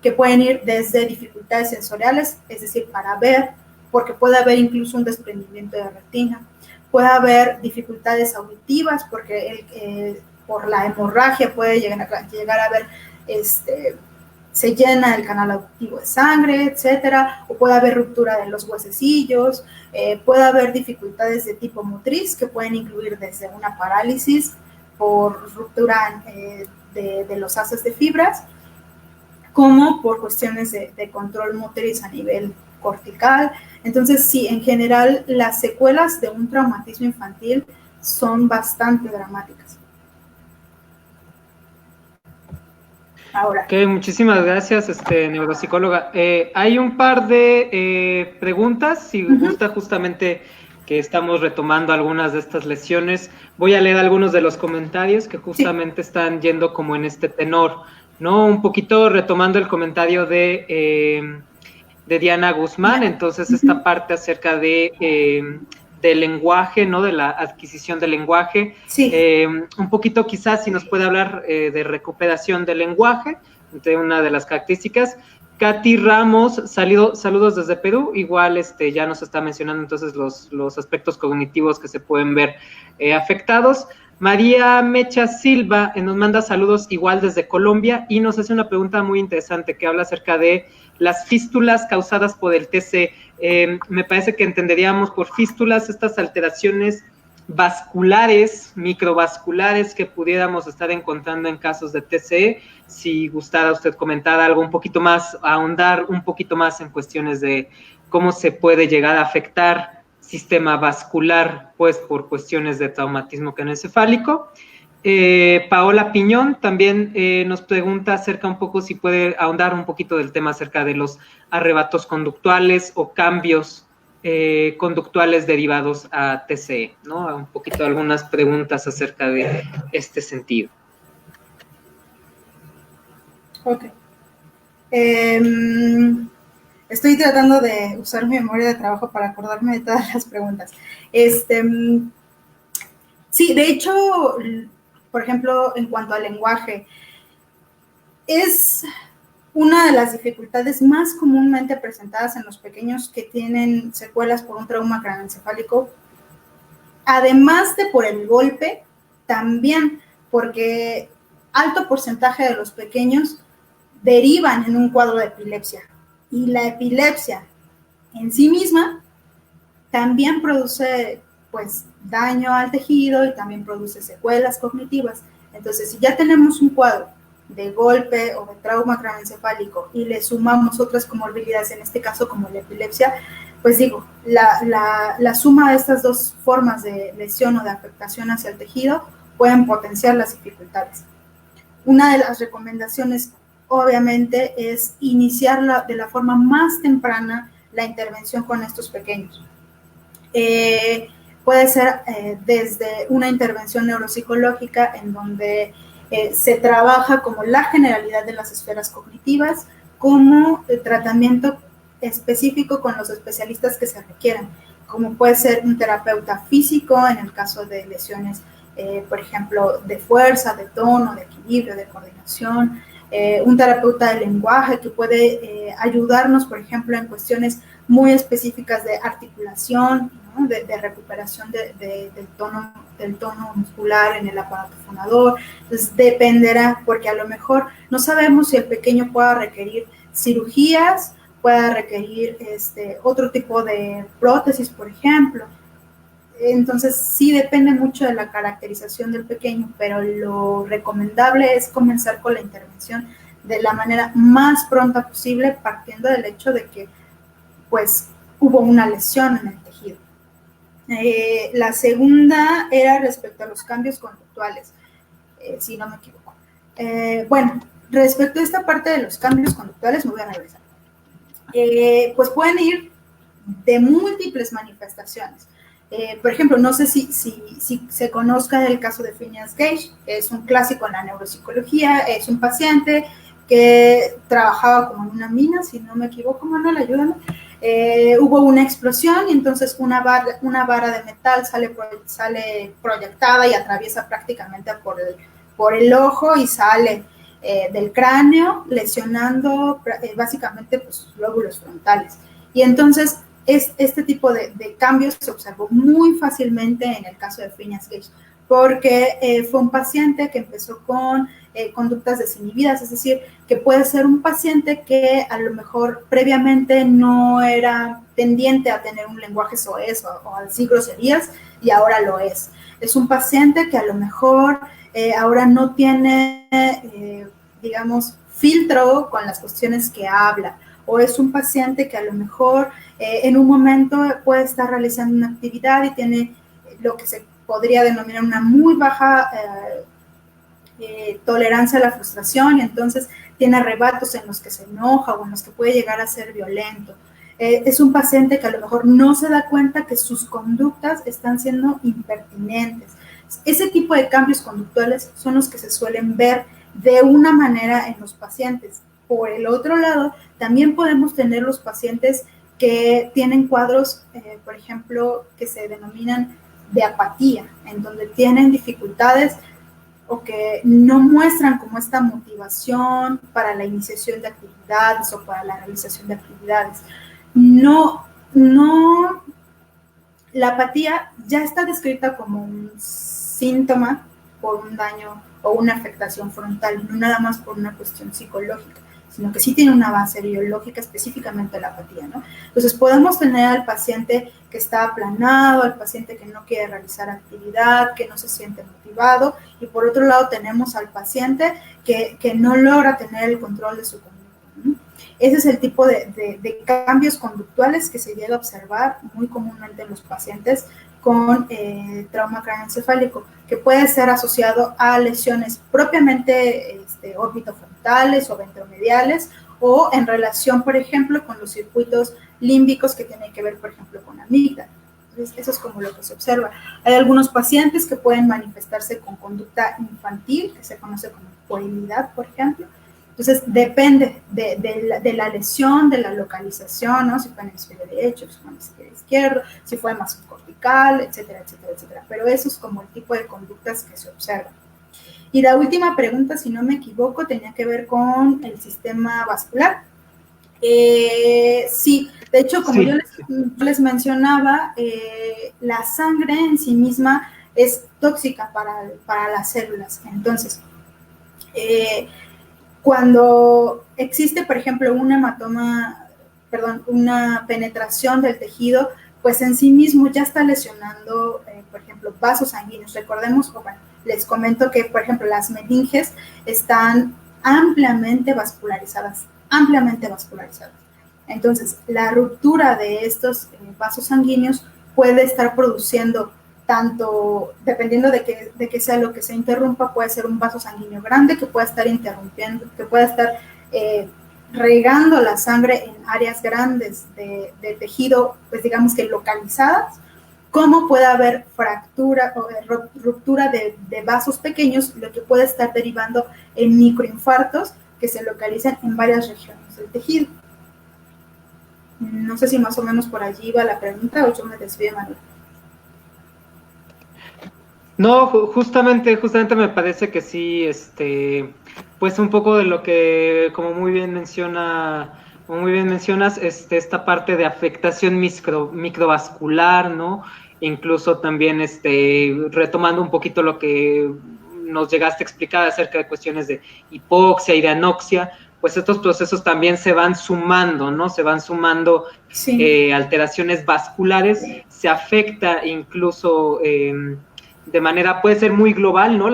A: que pueden ir desde dificultades sensoriales, es decir, para ver, porque puede haber incluso un desprendimiento de retina, puede haber dificultades auditivas, porque por la hemorragia puede llegar a haber se llena el canal auditivo de sangre, etcétera, o puede haber ruptura de los huesecillos, puede haber dificultades de tipo motriz que pueden incluir desde una parálisis por ruptura de los haces de fibras, como por cuestiones de control motriz a nivel cortical. Entonces, sí, en general, las secuelas de un traumatismo infantil son bastante dramáticas. Ahora.
B: Ok, muchísimas gracias, neuropsicóloga. Hay un par de preguntas, si gusta justamente que estamos retomando algunas de estas lesiones. Voy a leer algunos de los comentarios que justamente están yendo como en este tenor, ¿no? Un poquito retomando el comentario de Diana Guzmán, entonces esta parte acerca de del lenguaje, ¿no? De la adquisición del lenguaje.
A: Sí.
B: Un poquito quizás si nos puede hablar de recuperación del lenguaje, de una de las características. Katy Ramos, saludos desde Perú, igual ya nos está mencionando entonces los aspectos cognitivos que se pueden ver afectados. María Mecha Silva nos manda saludos igual desde Colombia y nos hace una pregunta muy interesante que habla acerca de las fístulas causadas por el TCE. Me parece que entenderíamos por fístulas estas alteraciones vasculares, microvasculares que pudiéramos estar encontrando en casos de TCE. Si gustara usted comentar algo un poquito más, ahondar un poquito más en cuestiones de cómo se puede llegar a afectar sistema vascular, pues por cuestiones de traumatismo craneoencefálico. Paola Piñón también nos pregunta acerca un poco si puede ahondar un poquito del tema acerca de los arrebatos conductuales o cambios conductuales derivados a TCE, ¿no? Un poquito algunas preguntas acerca de este sentido.
A: Ok. Estoy tratando de usar mi memoria de trabajo para acordarme de todas las preguntas. Sí, de hecho, por ejemplo, en cuanto al lenguaje, es una de las dificultades más comúnmente presentadas en los pequeños que tienen secuelas por un trauma craneoencefálico, además de por el golpe, también porque alto porcentaje de los pequeños derivan en un cuadro de epilepsia. Y la epilepsia en sí misma también produce pues daño al tejido y también produce secuelas cognitivas. Entonces, si ya tenemos un cuadro de golpe o de trauma craneoencefálico y le sumamos otras comorbilidades, en este caso como la epilepsia, pues digo, la suma de estas dos formas de lesión o de afectación hacia el tejido pueden potenciar las dificultades. Una de las recomendaciones, obviamente, es iniciar de la forma más temprana la intervención con estos pequeños. Puede ser desde una intervención neuropsicológica en donde se trabaja como la generalidad de las esferas cognitivas, como el tratamiento específico con los especialistas que se requieran, como puede ser un terapeuta físico en el caso de lesiones, por ejemplo, de fuerza, de tono, de equilibrio, de coordinación, un terapeuta de lenguaje que puede ayudarnos, por ejemplo, en cuestiones muy específicas de articulación, ¿no? de recuperación del tono muscular en el aparato fonador. Entonces dependerá, porque a lo mejor no sabemos si el pequeño pueda requerir cirugías, pueda requerir otro tipo de prótesis, por ejemplo. Entonces sí depende mucho de la caracterización del pequeño, pero lo recomendable es comenzar con la intervención de la manera más pronta posible, partiendo del hecho de que pues hubo una lesión en el tejido. La segunda era respecto a los cambios conductuales, si no me equivoco. Bueno, respecto a esta parte de los cambios conductuales, me voy a regresar. Pues pueden ir de múltiples manifestaciones. Por ejemplo, no sé si se conozca el caso de Phineas Gage, que es un clásico en la neuropsicología. Es un paciente que trabajaba como en una mina, si no me equivoco, Manuel, ayúdame. Hubo una explosión y entonces una vara de metal sale proyectada y atraviesa prácticamente por el ojo y sale del cráneo, lesionando básicamente pues, sus lóbulos frontales. Y entonces este tipo de cambios se observó muy fácilmente en el caso de Phineas Gage, porque fue un paciente que empezó con conductas desinhibidas, es decir, que puede ser un paciente que a lo mejor previamente no era tendiente a tener un lenguaje soez o a decir groserías y ahora lo es. Es un paciente que a lo mejor ahora no tiene, digamos, filtro con las cuestiones que habla, o es un paciente que a lo mejor en un momento puede estar realizando una actividad y tiene lo que se podría denominar una muy baja tolerancia a la frustración, y entonces tiene arrebatos en los que se enoja o en los que puede llegar a ser violento. Es un paciente que a lo mejor no se da cuenta que sus conductas están siendo impertinentes. Ese tipo de cambios conductuales son los que se suelen ver de una manera en los pacientes. Por el otro lado, también podemos tener los pacientes que tienen cuadros, por ejemplo, que se denominan de apatía, en donde tienen dificultades o que no muestran como esta motivación para la iniciación de actividades o para la realización de actividades. No, la apatía ya está descrita como un síntoma por un daño o una afectación frontal, no nada más por una cuestión psicológica, sino que sí tiene una base biológica, específicamente la apatía, ¿no? Entonces podemos tener al paciente que está aplanado, al paciente que no quiere realizar actividad, que no se siente motivado, y por otro lado tenemos al paciente que no logra tener el control de su conducta, ¿no? Ese es el tipo de cambios conductuales que se llega a observar muy comúnmente en los pacientes con trauma craneoencefálico, que puede ser asociado a lesiones propiamente orbitofrontales o ventromediales, o en relación, por ejemplo, con los circuitos límbicos que tienen que ver, por ejemplo, con amígdala. Entonces, eso es como lo que se observa. Hay algunos pacientes que pueden manifestarse con conducta infantil, que se conoce como puerilidad, por ejemplo. Entonces, depende de la lesión, de la localización, ¿no? Si fue en el hemisferio derecho, si fue en el hemisferio izquierdo, si fue más cortical, etcétera, etcétera, etcétera. Pero eso es como el tipo de conductas que se observan. Y la última pregunta, si no me equivoco, tenía que ver con el sistema vascular. Sí, de hecho, como yo les mencionaba, la sangre en sí misma es tóxica para las células. Entonces, cuando existe, por ejemplo, un hematoma, una penetración del tejido, pues en sí mismo ya está lesionando, por ejemplo, vasos sanguíneos. Recordemos, bueno, les comento que, por ejemplo, las meninges están ampliamente vascularizadas. Entonces, la ruptura de estos vasos sanguíneos puede estar produciendo tanto, dependiendo de qué sea lo que se interrumpa, puede ser un vaso sanguíneo grande que pueda estar interrumpiendo, que pueda estar regando la sangre en áreas grandes de tejido, pues digamos que localizadas, como puede haber fractura o ruptura de vasos pequeños, lo que puede estar derivando en microinfartos que se localizan en varias regiones del tejido. No sé si más o menos por allí va la pregunta o yo me desvío, Manuel.
B: No, justamente me parece que sí, pues un poco de lo que, como muy bien mencionas, esta parte de afectación microvascular, ¿no? Incluso también, retomando un poquito lo que nos llegaste a explicar acerca de cuestiones de hipoxia y de anoxia, pues estos procesos también se van sumando, ¿no? Se van sumando
A: sí.
B: alteraciones vasculares, se afecta incluso de manera, puede ser muy global, ¿no?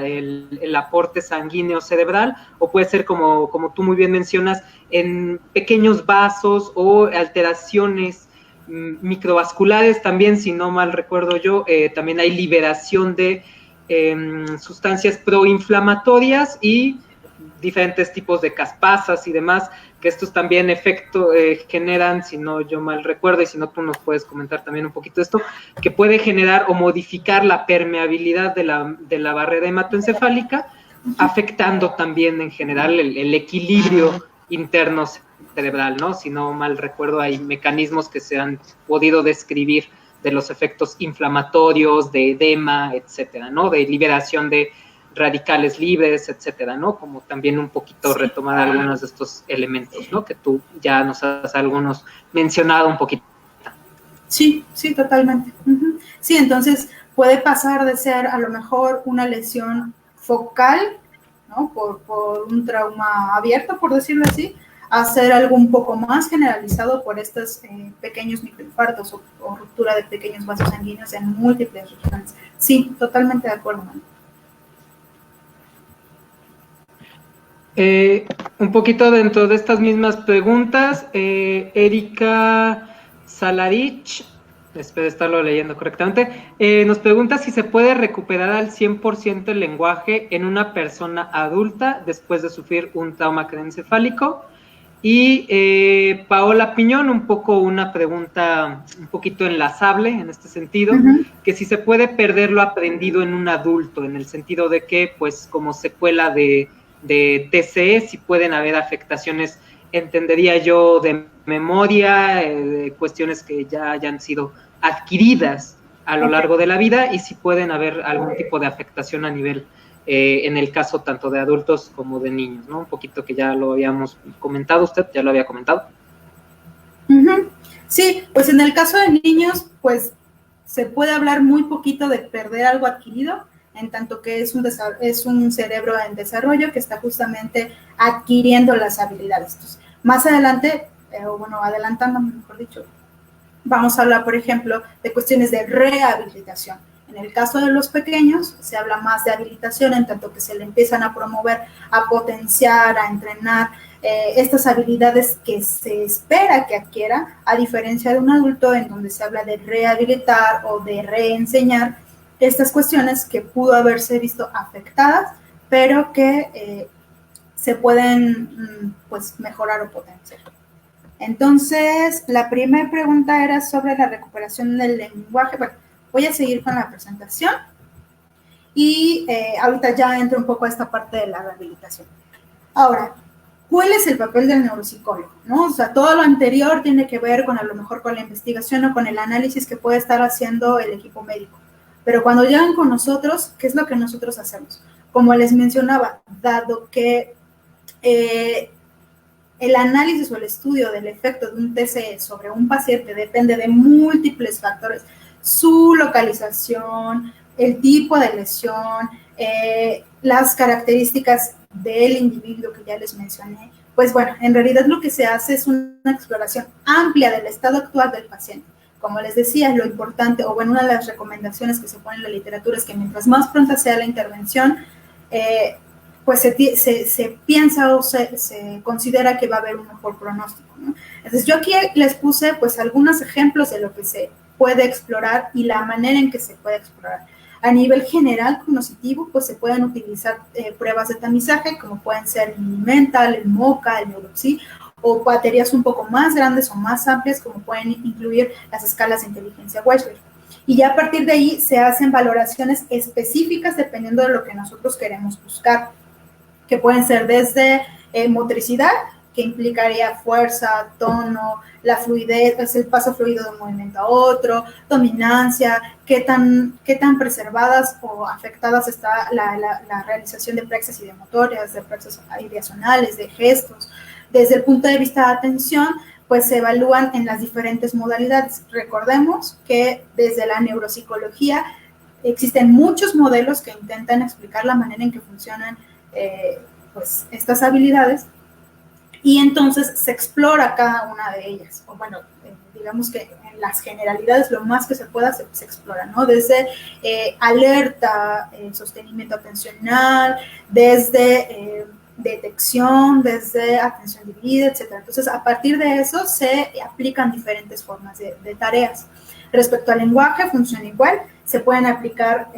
B: El aporte sanguíneo cerebral, o puede ser, como tú muy bien mencionas, en pequeños vasos o alteraciones microvasculares también, si no mal recuerdo yo, también hay liberación de sustancias proinflamatorias y diferentes tipos de caspasas y demás, que estos también generan, si no yo mal recuerdo, y si no tú nos puedes comentar también un poquito esto, que puede generar o modificar la permeabilidad de la barrera hematoencefálica, afectando también en general el equilibrio interno cerebral, ¿no? Si no mal recuerdo, hay mecanismos que se han podido describir de los efectos inflamatorios, de edema, etcétera, ¿no? De liberación de radicales libres, etcétera, ¿no? Como también un poquito
A: sí.
B: retomar algunos de estos elementos, ¿no? Que tú ya nos has algunos mencionado un poquito.
A: Sí, sí, totalmente. Uh-huh. Sí, entonces puede pasar de ser a lo mejor una lesión focal, ¿no? Por un trauma abierto, por decirlo así, a ser algo un poco más generalizado por estos pequeños microinfartos o ruptura de pequeños vasos sanguíneos en múltiples regiones. Sí, totalmente de acuerdo, Manu.
B: Un poquito dentro de estas mismas preguntas, Erika Salarich, espero estarlo leyendo correctamente, nos pregunta si se puede recuperar al 100% el lenguaje en una persona adulta después de sufrir un trauma craneoencefálico. Y Paola Piñón, un poco una pregunta un poquito enlazable en este sentido, que si se puede perder lo aprendido en un adulto, en el sentido de que, pues, como secuela de TCE, si pueden haber afectaciones, entendería yo, de memoria, de cuestiones que ya hayan sido adquiridas a lo largo de la vida, y si pueden haber algún tipo de afectación a nivel en el caso tanto de adultos como de niños, ¿no? Un poquito que ya lo habíamos comentado, usted ya lo había comentado.
A: Sí, pues en el caso de niños, pues se puede hablar muy poquito de perder algo adquirido, en tanto que es un cerebro en desarrollo que está justamente adquiriendo las habilidades. Entonces, más adelante, adelantando, mejor dicho, vamos a hablar, por ejemplo, de cuestiones de rehabilitación. En el caso de los pequeños, se habla más de habilitación, en tanto que se le empiezan a promover, a potenciar, a entrenar estas habilidades que se espera que adquiera, a diferencia de un adulto en donde se habla de rehabilitar o de reenseñar estas cuestiones que pudo haberse visto afectadas, pero que se pueden pues mejorar o potenciar. Entonces, la primera pregunta era sobre la recuperación del lenguaje. Bueno, voy a seguir con la presentación y ahorita ya entro un poco a esta parte de la rehabilitación. Ahora, ¿cuál es el papel del neuropsicólogo? ¿No? O sea, todo lo anterior tiene que ver con a lo mejor con la investigación o con el análisis que puede estar haciendo el equipo médico. Pero cuando llegan con nosotros, ¿qué es lo que nosotros hacemos? Como les mencionaba, dado que el análisis o el estudio del efecto de un TCE sobre un paciente depende de múltiples factores, su localización, el tipo de lesión, las características del individuo que ya les mencioné. Pues bueno, en realidad lo que se hace es una exploración amplia del estado actual del paciente. Como les decía, lo importante, o bueno, una de las recomendaciones que se pone en la literatura es que mientras más pronta sea la intervención, pues se piensa o se considera que va a haber un mejor pronóstico, ¿no? Entonces yo aquí les puse pues algunos ejemplos de lo que se puede explorar y la manera en que se puede explorar. A nivel general cognitivo, pues se pueden utilizar pruebas de tamizaje, como pueden ser el Mini-Mental, el MoCA, el Neuropsy, o baterías un poco más grandes o más amplias, como pueden incluir las escalas de inteligencia Wechsler. Y ya a partir de ahí se hacen valoraciones específicas dependiendo de lo que nosotros queremos buscar, que pueden ser desde motricidad, que implicaría fuerza, tono, la fluidez, es el paso fluido de un movimiento a otro, dominancia, qué tan preservadas o afectadas está la realización de praxias ideomotorias, de praxias ideacionales, de gestos. Desde el punto de vista de atención, pues se evalúan en las diferentes modalidades. Recordemos que desde la neuropsicología existen muchos modelos que intentan explicar la manera en que funcionan pues estas habilidades, y entonces se explora cada una de ellas, o bueno, digamos que en las generalidades lo más que se pueda se explora, ¿no? Desde alerta, sostenimiento atencional, desde detección, desde atención dividida, etc. Entonces, a partir de eso se aplican diferentes formas de tareas. Respecto al lenguaje, funciona igual, se pueden aplicar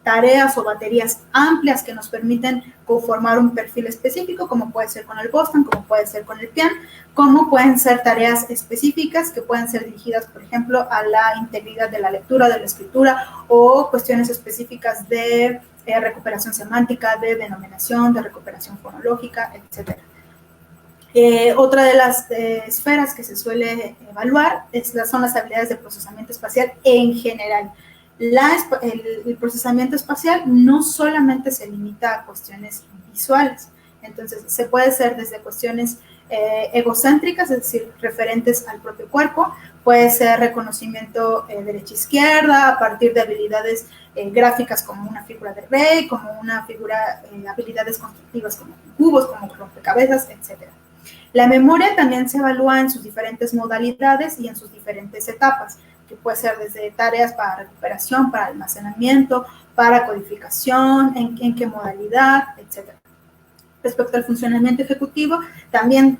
A: tareas o baterías amplias que nos permiten conformar un perfil específico, como puede ser con el Boston, como puede ser con el PIAN, como pueden ser tareas específicas que pueden ser dirigidas, por ejemplo, a la integridad de la lectura, de la escritura, o cuestiones específicas de recuperación semántica, de denominación, de recuperación fonológica, etc. Otra de las esferas que se suele evaluar son las habilidades de procesamiento espacial en general. El procesamiento espacial no solamente se limita a cuestiones visuales, entonces se puede hacer desde cuestiones egocéntricas, es decir, referentes al propio cuerpo, puede ser reconocimiento derecha-izquierda a partir de habilidades gráficas como una figura de Rey, como una figura, habilidades constructivas como cubos, como rompecabezas, etc. La memoria también se evalúa en sus diferentes modalidades y en sus diferentes etapas, que puede ser desde tareas para recuperación, para almacenamiento, para codificación, en qué modalidad, etc. Respecto al funcionamiento ejecutivo, también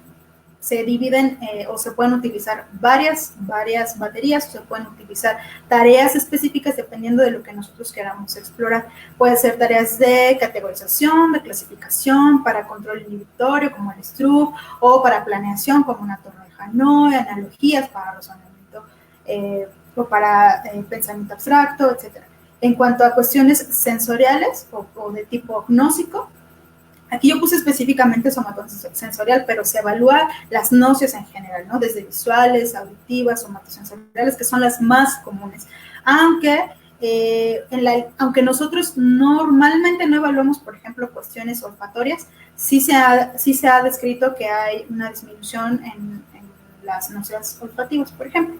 A: se dividen o se pueden utilizar varias baterías, o se pueden utilizar tareas específicas dependiendo de lo que nosotros queramos explorar. Puede ser tareas de categorización, de clasificación, para control inhibitorio como el Stroop, o para planeación como una torre de Hanoi, analogías para razonamiento o para pensamiento abstracto, etc. En cuanto a cuestiones sensoriales o de tipo gnósico, aquí yo puse específicamente somatosensorial, pero se evalúa las gnosis en general, ¿no? Desde visuales, auditivas, somatosensoriales, que son las más comunes. Aunque nosotros normalmente no evaluamos, por ejemplo, cuestiones olfatorias, sí se ha descrito que hay una disminución en las gnosis olfativas, por ejemplo.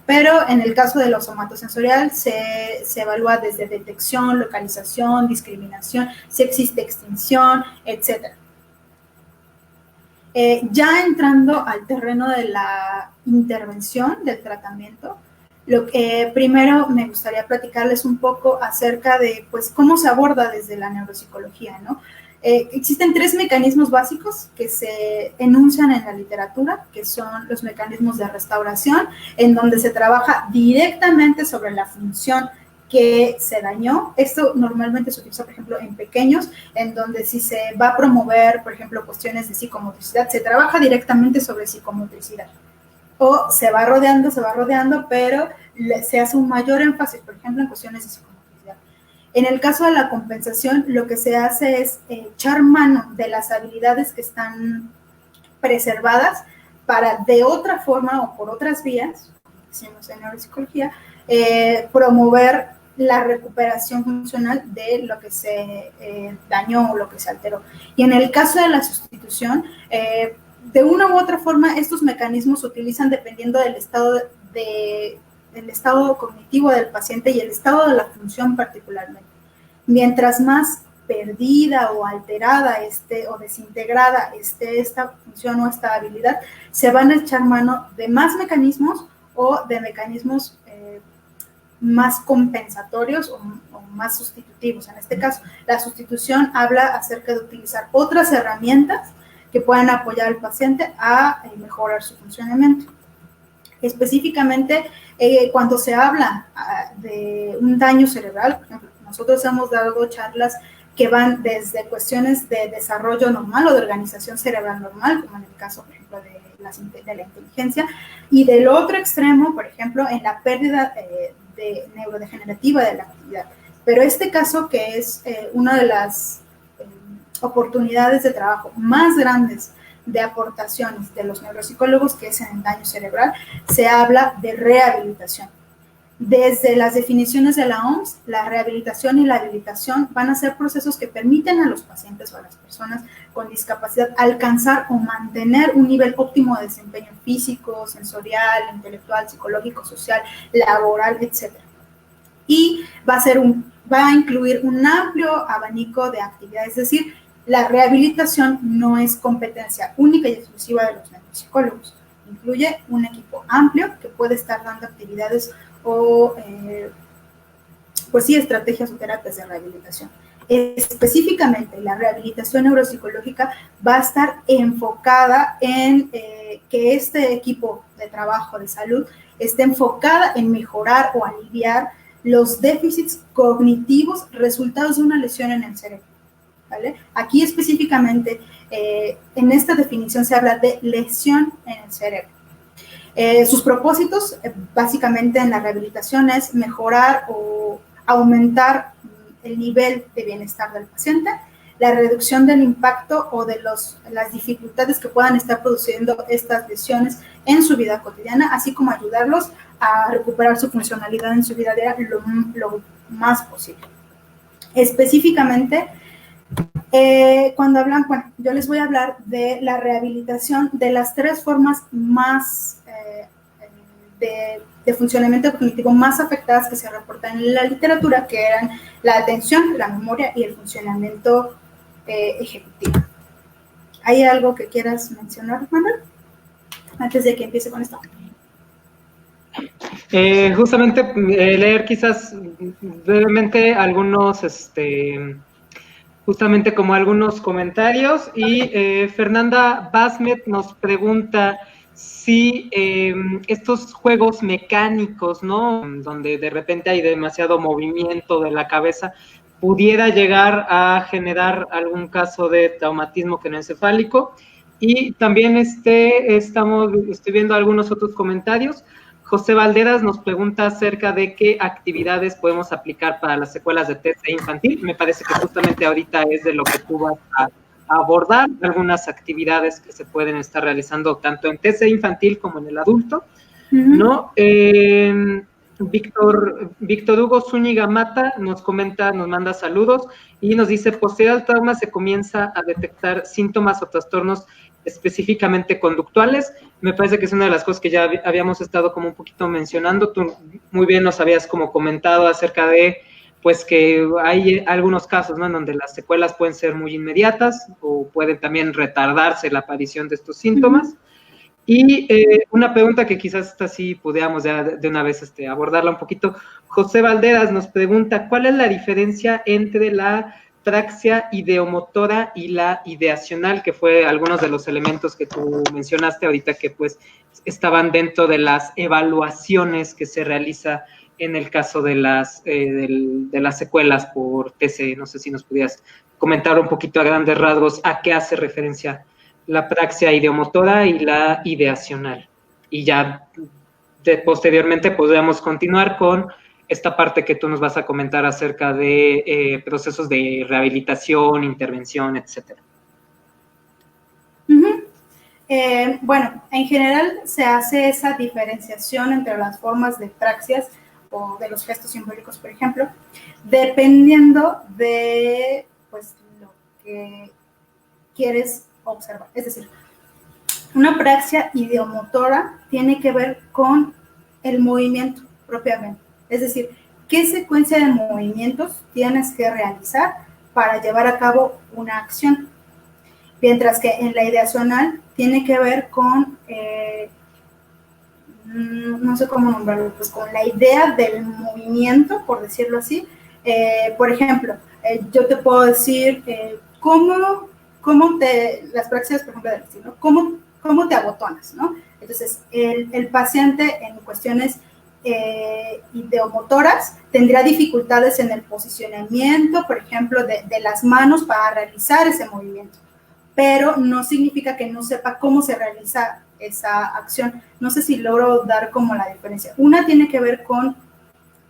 A: Pero en el caso de lo somatosensorial se evalúa desde detección, localización, discriminación, si existe extinción, etc. Ya entrando al terreno de la intervención, del tratamiento, lo que primero me gustaría platicarles un poco acerca de pues, cómo se aborda desde la neuropsicología, ¿no? Existen 3 mecanismos básicos que se enuncian en la literatura, que son los mecanismos de restauración, en donde se trabaja directamente sobre la función que se dañó. Esto normalmente se utiliza, por ejemplo, en pequeños, en donde si se va a promover, por ejemplo, cuestiones de psicomotricidad, se trabaja directamente sobre psicomotricidad. O se va rodeando, pero se hace un mayor énfasis, por ejemplo, en cuestiones de psicomotricidad. En el caso de la compensación, lo que se hace es echar mano de las habilidades que están preservadas para de otra forma o por otras vías, como decimos en neuropsicología, promover la recuperación funcional de lo que se dañó o lo que se alteró. Y en el caso de la sustitución, de una u otra forma, estos mecanismos se utilizan dependiendo del estado de el estado cognitivo del paciente y el estado de la función particularmente. Mientras más perdida o alterada o desintegrada esta función o esta habilidad, se van a echar mano de más mecanismos o de mecanismos más compensatorios o más sustitutivos. En este caso, la sustitución habla acerca de utilizar otras herramientas que puedan apoyar al paciente a mejorar su funcionamiento. Específicamente, cuando se habla de un daño cerebral, por ejemplo, nosotros hemos dado charlas que van desde cuestiones de desarrollo normal o de organización cerebral normal, como en el caso, por ejemplo, de la inteligencia, y del otro extremo, por ejemplo, en la pérdida de neurodegenerativa de la actividad. Pero este caso, que es una de las oportunidades de trabajo más grandes de aportaciones de los neuropsicólogos, que es en el daño cerebral, se habla de rehabilitación. Desde las definiciones de la OMS, la rehabilitación y la habilitación van a ser procesos que permiten a los pacientes o a las personas con discapacidad alcanzar o mantener un nivel óptimo de desempeño físico, sensorial, intelectual, psicológico, social, laboral, etc. Y va a incluir un amplio abanico de actividades, es decir, la rehabilitación no es competencia única y exclusiva de los neuropsicólogos. Incluye un equipo amplio que puede estar dando actividades o, pues sí, estrategias o terapias de rehabilitación. Específicamente, la rehabilitación neuropsicológica va a estar enfocada en que este equipo de trabajo de salud esté enfocada en mejorar o aliviar los déficits cognitivos resultados de una lesión en el cerebro. ¿Vale? Aquí específicamente, en esta definición se habla de lesión en el cerebro. Sus propósitos, básicamente en la rehabilitación, es mejorar o aumentar el nivel de bienestar del paciente, la reducción del impacto o de las dificultades que puedan estar produciendo estas lesiones en su vida cotidiana, así como ayudarlos a recuperar su funcionalidad en su vida diaria lo más posible. Específicamente, cuando hablan, bueno, yo les voy a hablar de la rehabilitación de las 3 formas más de funcionamiento cognitivo más afectadas que se reportan en la literatura, que eran la atención, la memoria y el funcionamiento ejecutivo. ¿Hay algo que quieras mencionar, Manuel? Antes de que empiece con esto.
B: Justamente leer quizás brevemente algunos, justamente como algunos comentarios, y Fernanda Basmet nos pregunta si estos juegos mecánicos, ¿no? Donde de repente hay demasiado movimiento de la cabeza, pudiera llegar a generar algún caso de traumatismo craneoencefálico. Y también estoy viendo algunos otros comentarios. José Valderas nos pregunta acerca de qué actividades podemos aplicar para las secuelas de TCE infantil. Me parece que justamente ahorita es de lo que tú vas a abordar, algunas actividades que se pueden estar realizando tanto en TCE infantil como en el adulto, ¿no? Víctor Hugo Zúñiga Mata nos comenta, nos manda saludos y nos dice, posterior al trauma se comienza a detectar síntomas o trastornos específicamente conductuales. Me parece que es una de las cosas que ya habíamos estado como un poquito mencionando. Tú muy bien nos habías como comentado acerca de, pues, que hay algunos casos, ¿no?, en donde las secuelas pueden ser muy inmediatas o pueden también retardarse la aparición de estos síntomas. Y una pregunta que quizás esta sí pudiéramos ya de una vez abordarla un poquito. José Valderas nos pregunta, ¿cuál es la diferencia entre la praxia ideomotora y la ideacional, que fue algunos de los elementos que tú mencionaste ahorita que pues estaban dentro de las evaluaciones que se realiza en el caso de las secuelas por TCE? No sé si nos pudieras comentar un poquito a grandes rasgos a qué hace referencia la praxia ideomotora y la ideacional. Y ya posteriormente podríamos continuar con esta parte que tú nos vas a comentar acerca de procesos de rehabilitación, intervención, etcétera.
A: Bueno, en general se hace esa diferenciación entre las formas de praxias o de los gestos simbólicos, por ejemplo, dependiendo de pues, lo que quieres observar. Es decir, una praxia ideomotora tiene que ver con el movimiento, propiamente. Es decir, ¿qué secuencia de movimientos tienes que realizar para llevar a cabo una acción? Mientras que en la ideacional tiene que ver con, no sé cómo nombrarlo, pues con la idea del movimiento, por decirlo así. Por ejemplo, yo te puedo decir las prácticas, por ejemplo, del estilo, cómo te abotonas, ¿no? Entonces, el paciente en cuestiones ideomotoras tendría dificultades en el posicionamiento, por ejemplo, de las manos para realizar ese movimiento, pero no significa que no sepa cómo se realiza esa acción. No sé si logro dar como la diferencia. Una tiene que ver con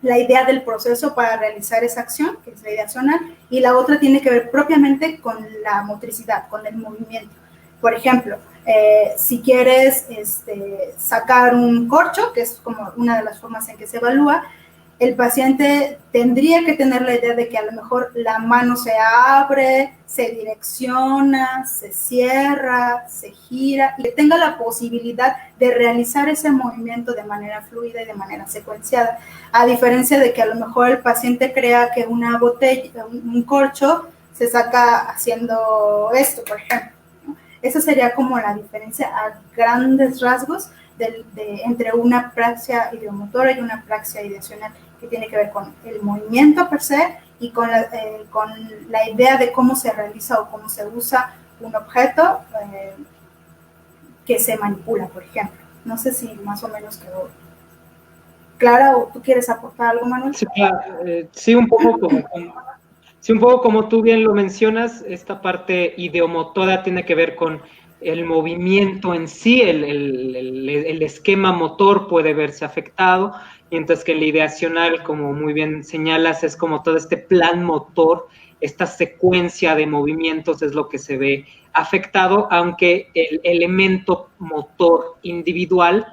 A: la idea del proceso para realizar esa acción, que es la ideacional, y la otra tiene que ver propiamente con la motricidad, con el movimiento. Por ejemplo, si quieres sacar un corcho, que es como una de las formas en que se evalúa, el paciente tendría que tener la idea de que a lo mejor la mano se abre, se direcciona, se cierra, se gira y que tenga la posibilidad de realizar ese movimiento de manera fluida y de manera secuenciada. A diferencia de que a lo mejor el paciente crea que una botella, un corcho, se saca haciendo esto, por ejemplo, ¿no? Esa sería como la diferencia a grandes rasgos entre una praxia ideomotora y una praxia ideacional, que tiene que ver con el movimiento per se y con la idea de cómo se realiza o cómo se usa un objeto que se manipula, por ejemplo. No sé si más o menos quedó clara o tú quieres aportar algo, Manuel.
B: Sí, sí, un poco como tú bien lo mencionas, esta parte ideomotora tiene que ver con el movimiento en sí, el esquema motor puede verse afectado, mientras que el ideacional, como muy bien señalas, es como todo este plan motor, esta secuencia de movimientos es lo que se ve afectado, aunque el elemento motor individual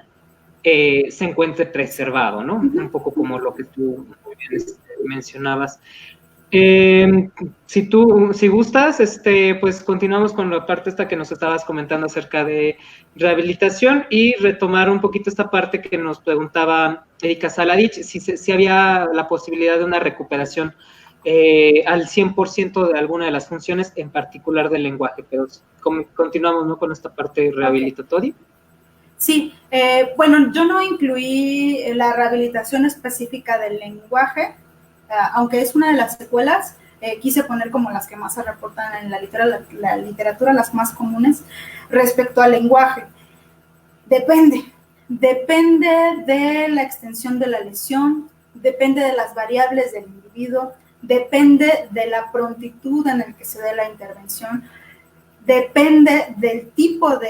B: se encuentre preservado, ¿no? Un poco como lo que tú muy bien mencionabas. Si gustas, pues continuamos con la parte esta que nos estabas comentando acerca de rehabilitación y retomar un poquito esta parte que nos preguntaba Erika Saladich, si había la posibilidad de una recuperación al 100% de alguna de las funciones, en particular del lenguaje, pero continuamos, ¿no?, con esta parte rehabilitatoria.
A: Okay. Sí, bueno, yo no incluí la rehabilitación específica del lenguaje, aunque es una de las secuelas, quise poner como las que más se reportan en la literatura, las más comunes, respecto al lenguaje. Depende de la extensión de la lesión, depende de las variables del individuo, depende de la prontitud en el que se dé la intervención, depende del tipo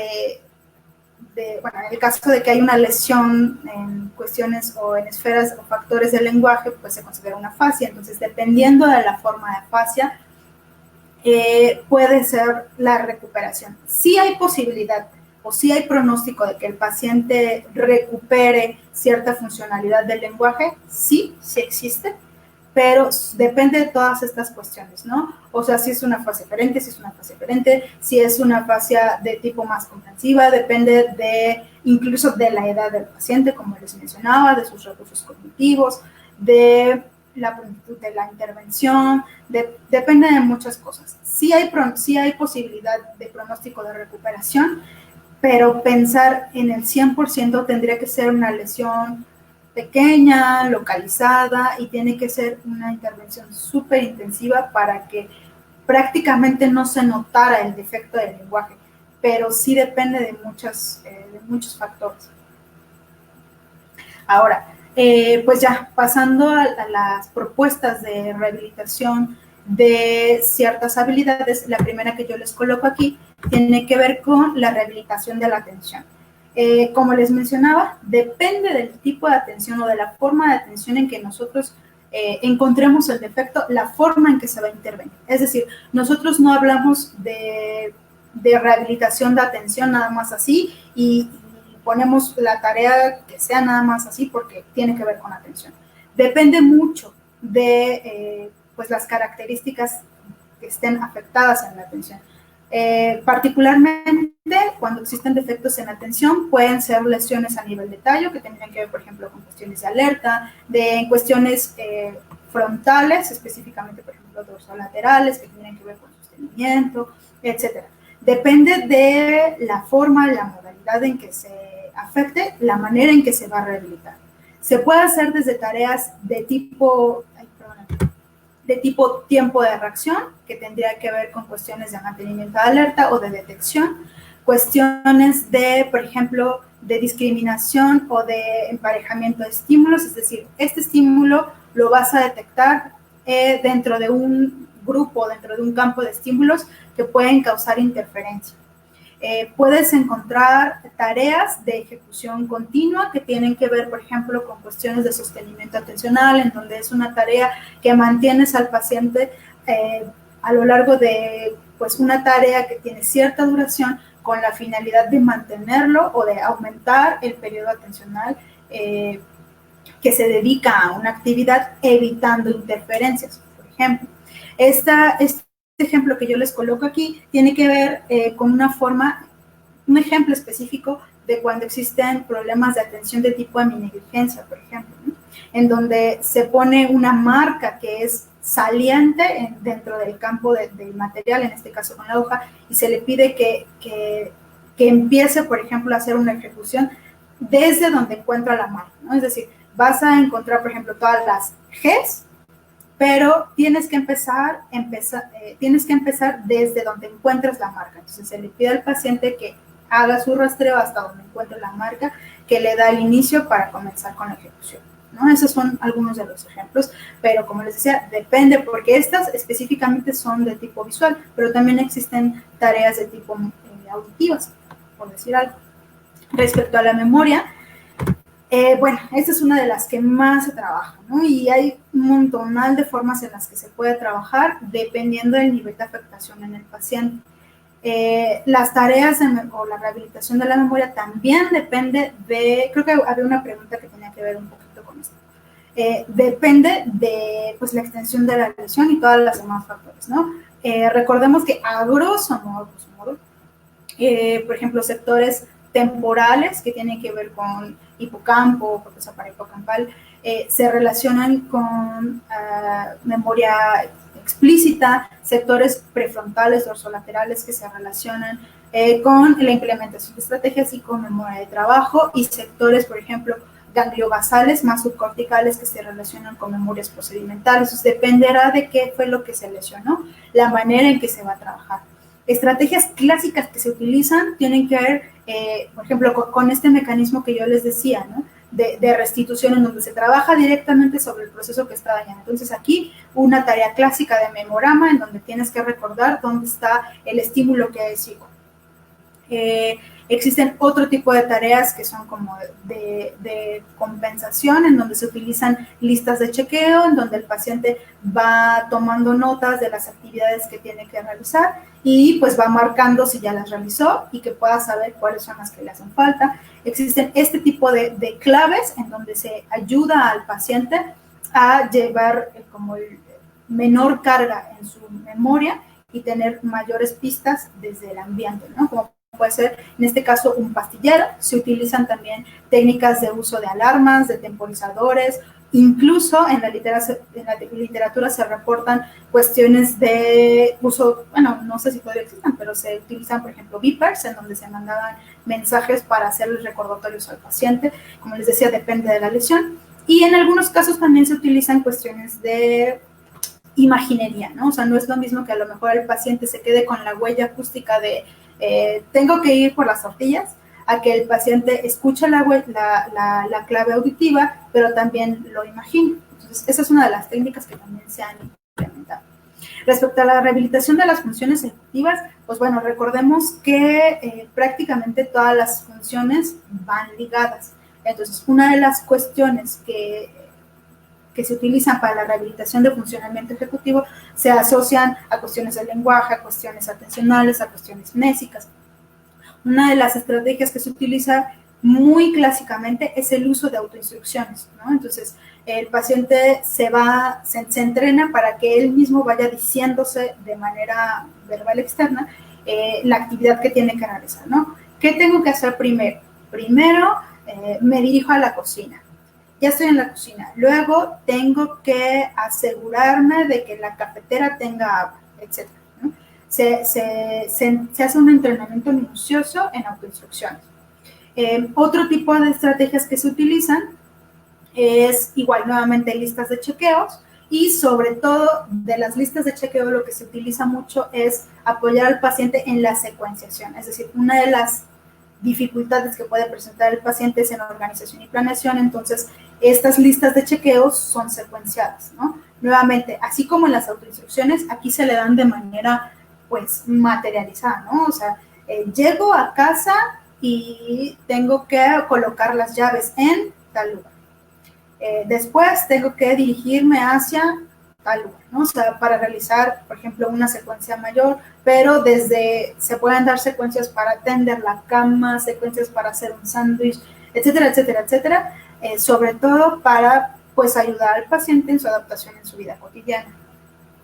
A: bueno, en el caso de que hay una lesión en cuestiones o en esferas o factores del lenguaje, pues se considera una fascia. Entonces, dependiendo de la forma de fascia, puede ser la recuperación. Sí hay posibilidad o sí hay pronóstico de que el paciente recupere cierta funcionalidad del lenguaje, sí existe, pero depende de todas estas cuestiones, ¿no? O sea, si es una fascia diferente, si es una fascia de tipo más comprensiva, depende incluso de la edad del paciente, como les mencionaba, de sus recursos cognitivos, de la prontitud de la intervención, depende de muchas cosas. Sí hay posibilidad de pronóstico de recuperación, pero pensar en el 100% tendría que ser una lesión pequeña, localizada, y tiene que ser una intervención súper intensiva para que prácticamente no se notara el defecto del lenguaje, pero sí depende de muchos factores. Ahora, pues ya, pasando a las propuestas de rehabilitación de ciertas habilidades, la primera que yo les coloco aquí tiene que ver con la rehabilitación de la atención. Como les mencionaba, depende del tipo de atención o de la forma de atención en que nosotros encontremos el defecto, la forma en que se va a intervenir. Es decir, nosotros no hablamos de rehabilitación de atención nada más así y ponemos la tarea que sea nada más así porque tiene que ver con atención. Depende mucho de pues las características que estén afectadas en la atención. Particularmente cuando existen defectos en atención, pueden ser lesiones a nivel de tallo, que tendrían que ver, por ejemplo, con cuestiones de alerta, en cuestiones frontales, específicamente, por ejemplo, dorsolaterales, que tienen que ver con sostenimiento, etcétera. Depende de la forma, la modalidad en que se afecte, la manera en que se va a rehabilitar. Se puede hacer desde tareas de tipo tiempo de reacción, que tendría que ver con cuestiones de mantenimiento de alerta o de detección, cuestiones de, por ejemplo, de discriminación o de emparejamiento de estímulos, es decir, este estímulo lo vas a detectar dentro de un grupo, dentro de un campo de estímulos que pueden causar interferencia. Puedes encontrar tareas de ejecución continua que tienen que ver, por ejemplo, con cuestiones de sostenimiento atencional, en donde es una tarea que mantienes al paciente a lo largo de pues, una tarea que tiene cierta duración con la finalidad de mantenerlo o de aumentar el periodo atencional que se dedica a una actividad evitando interferencias, por ejemplo. Este ejemplo que yo les coloco aquí tiene que ver con un ejemplo específico de cuando existen problemas de atención de tipo heminegligencia, por ejemplo, ¿no? En donde se pone una marca que es saliente dentro del campo del material, en este caso con la hoja, y se le pide que empiece, por ejemplo, a hacer una ejecución desde donde encuentra la marca, ¿no? Es decir, vas a encontrar, por ejemplo, todas las Gs, pero tienes que empezar desde donde encuentras la marca. Entonces se le pide al paciente que haga su rastreo hasta donde encuentre la marca, que le da el inicio para comenzar con la ejecución, ¿no? Esos son algunos de los ejemplos, pero como les decía, depende, porque estas específicamente son de tipo visual, pero también existen tareas de tipo auditivas, por decir algo. Respecto a la memoria, bueno, esta es una de las que más se trabaja, ¿no? Y hay un montonal de formas en las que se puede trabajar dependiendo del nivel de afectación en el paciente. Las tareas o la rehabilitación de la memoria también depende creo que había una pregunta que tenía que ver un poquito con esto. Depende de pues, la extensión de la lesión y todas las demás factores, ¿no? Recordemos que a grosso modo, por ejemplo, sectores temporales que tienen que ver con hipocampo, corteza parahipocampal, se relacionan con memoria explícita, sectores prefrontales, dorsolaterales que se relacionan con la implementación de estrategias y con memoria de trabajo, y sectores, por ejemplo, gangliobasales más subcorticales que se relacionan con memorias procedimentales. Entonces, dependerá de qué fue lo que se lesionó, la manera en que se va a trabajar. Estrategias clásicas que se utilizan tienen que ver, por ejemplo, con este mecanismo que yo les decía, ¿no? De restitución, en donde se trabaja directamente sobre el proceso que está dañado. Entonces aquí una tarea clásica de memorama en donde tienes que recordar dónde está el estímulo que es igual. Existen otro tipo de tareas que son como de compensación, en donde se utilizan listas de chequeo, en donde el paciente va tomando notas de las actividades que tiene que realizar y pues va marcando si ya las realizó y que pueda saber cuáles son las que le hacen falta. Existen este tipo de claves en donde se ayuda al paciente a llevar como el menor carga en su memoria y tener mayores pistas desde el ambiente, ¿no? Como puede ser, en este caso, un pastillero. Se utilizan también técnicas de uso de alarmas, de temporizadores, incluso en la literatura se reportan cuestiones de uso, bueno, no sé si todavía existan, pero se utilizan, por ejemplo, beepers, en donde se mandaban mensajes para hacerles recordatorios al paciente. Como les decía, depende de la lesión. Y en algunos casos también se utilizan cuestiones de imaginería, ¿no? O sea, no es lo mismo que a lo mejor el paciente se quede con la huella acústica de tengo que ir por las tortillas, a que el paciente escuche la clave auditiva, pero también lo imagine. Entonces, esa es una de las técnicas que también se han implementado. Respecto a la rehabilitación de las funciones ejecutivas, pues bueno, recordemos que prácticamente todas las funciones van ligadas. Entonces, una de las cuestiones que se utilizan para la rehabilitación de funcionamiento ejecutivo se asocian a cuestiones de lenguaje, a cuestiones atencionales, a cuestiones mnésicas. Una de las estrategias que se utiliza muy clásicamente es el uso de autoinstrucciones, ¿no? Entonces, el paciente se entrena para que él mismo vaya diciéndose de manera verbal externa la actividad que tiene que realizar, ¿no? ¿Qué tengo que hacer primero? Primero me dirijo a la cocina. Ya estoy en la cocina. Luego tengo que asegurarme de que la cafetera tenga agua, etc. ¿no? Se hace un entrenamiento minucioso en autoinstrucciones. Otro tipo de estrategias que se utilizan es igual nuevamente listas de chequeos y sobre todo de las listas de chequeo lo que se utiliza mucho es apoyar al paciente en la secuenciación, es decir, una de las dificultades que puede presentar el paciente es en organización y planeación, entonces estas listas de chequeos son secuenciadas, ¿no? Nuevamente, así como en las autoinstrucciones, aquí se le dan de manera pues materializada, ¿no? O sea, llego a casa y tengo que colocar las llaves en tal lugar. Después tengo que dirigirme hacia tal lugar, ¿no? O sea, para realizar, por ejemplo, una secuencia mayor, pero se pueden dar secuencias para tender la cama, secuencias para hacer un sándwich, etcétera, etcétera, etcétera, sobre todo para, pues, ayudar al paciente en su adaptación en su vida cotidiana.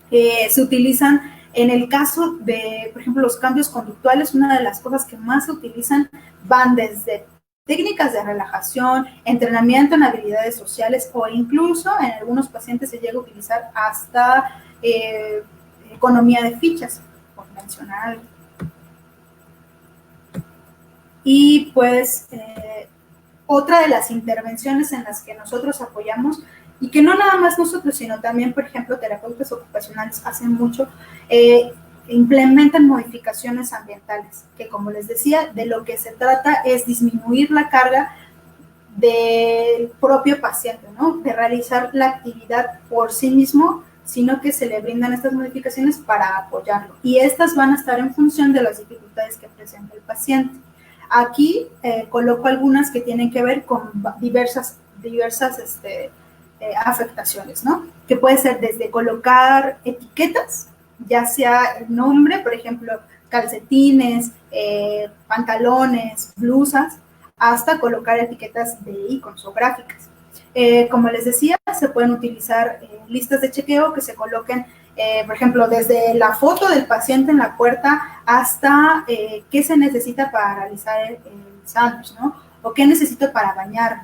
A: Se utilizan, en el caso de, por ejemplo, los cambios conductuales, una de las cosas que más se utilizan van desde técnicas de relajación, entrenamiento en habilidades sociales o incluso en algunos pacientes se llega a utilizar hasta economía de fichas, por mencionar algo. Y pues otra de las intervenciones en las que nosotros apoyamos y que no nada más nosotros, sino también, por ejemplo, terapeutas ocupacionales hacen mucho, implementan modificaciones ambientales, que como les decía, de lo que se trata es disminuir la carga del propio paciente, ¿no? De realizar la actividad por sí mismo, sino que se le brindan estas modificaciones para apoyarlo. Y estas van a estar en función de las dificultades que presenta el paciente. Aquí coloco algunas que tienen que ver con diversas afectaciones, ¿no? Que puede ser desde colocar etiquetas, ya sea el nombre, por ejemplo, calcetines, pantalones, blusas, hasta colocar etiquetas de iconos o gráficas. Como les decía, se pueden utilizar listas de chequeo que se coloquen, por ejemplo, desde la foto del paciente en la puerta hasta qué se necesita para realizar el sándwich, ¿no? O qué necesito para bañarme.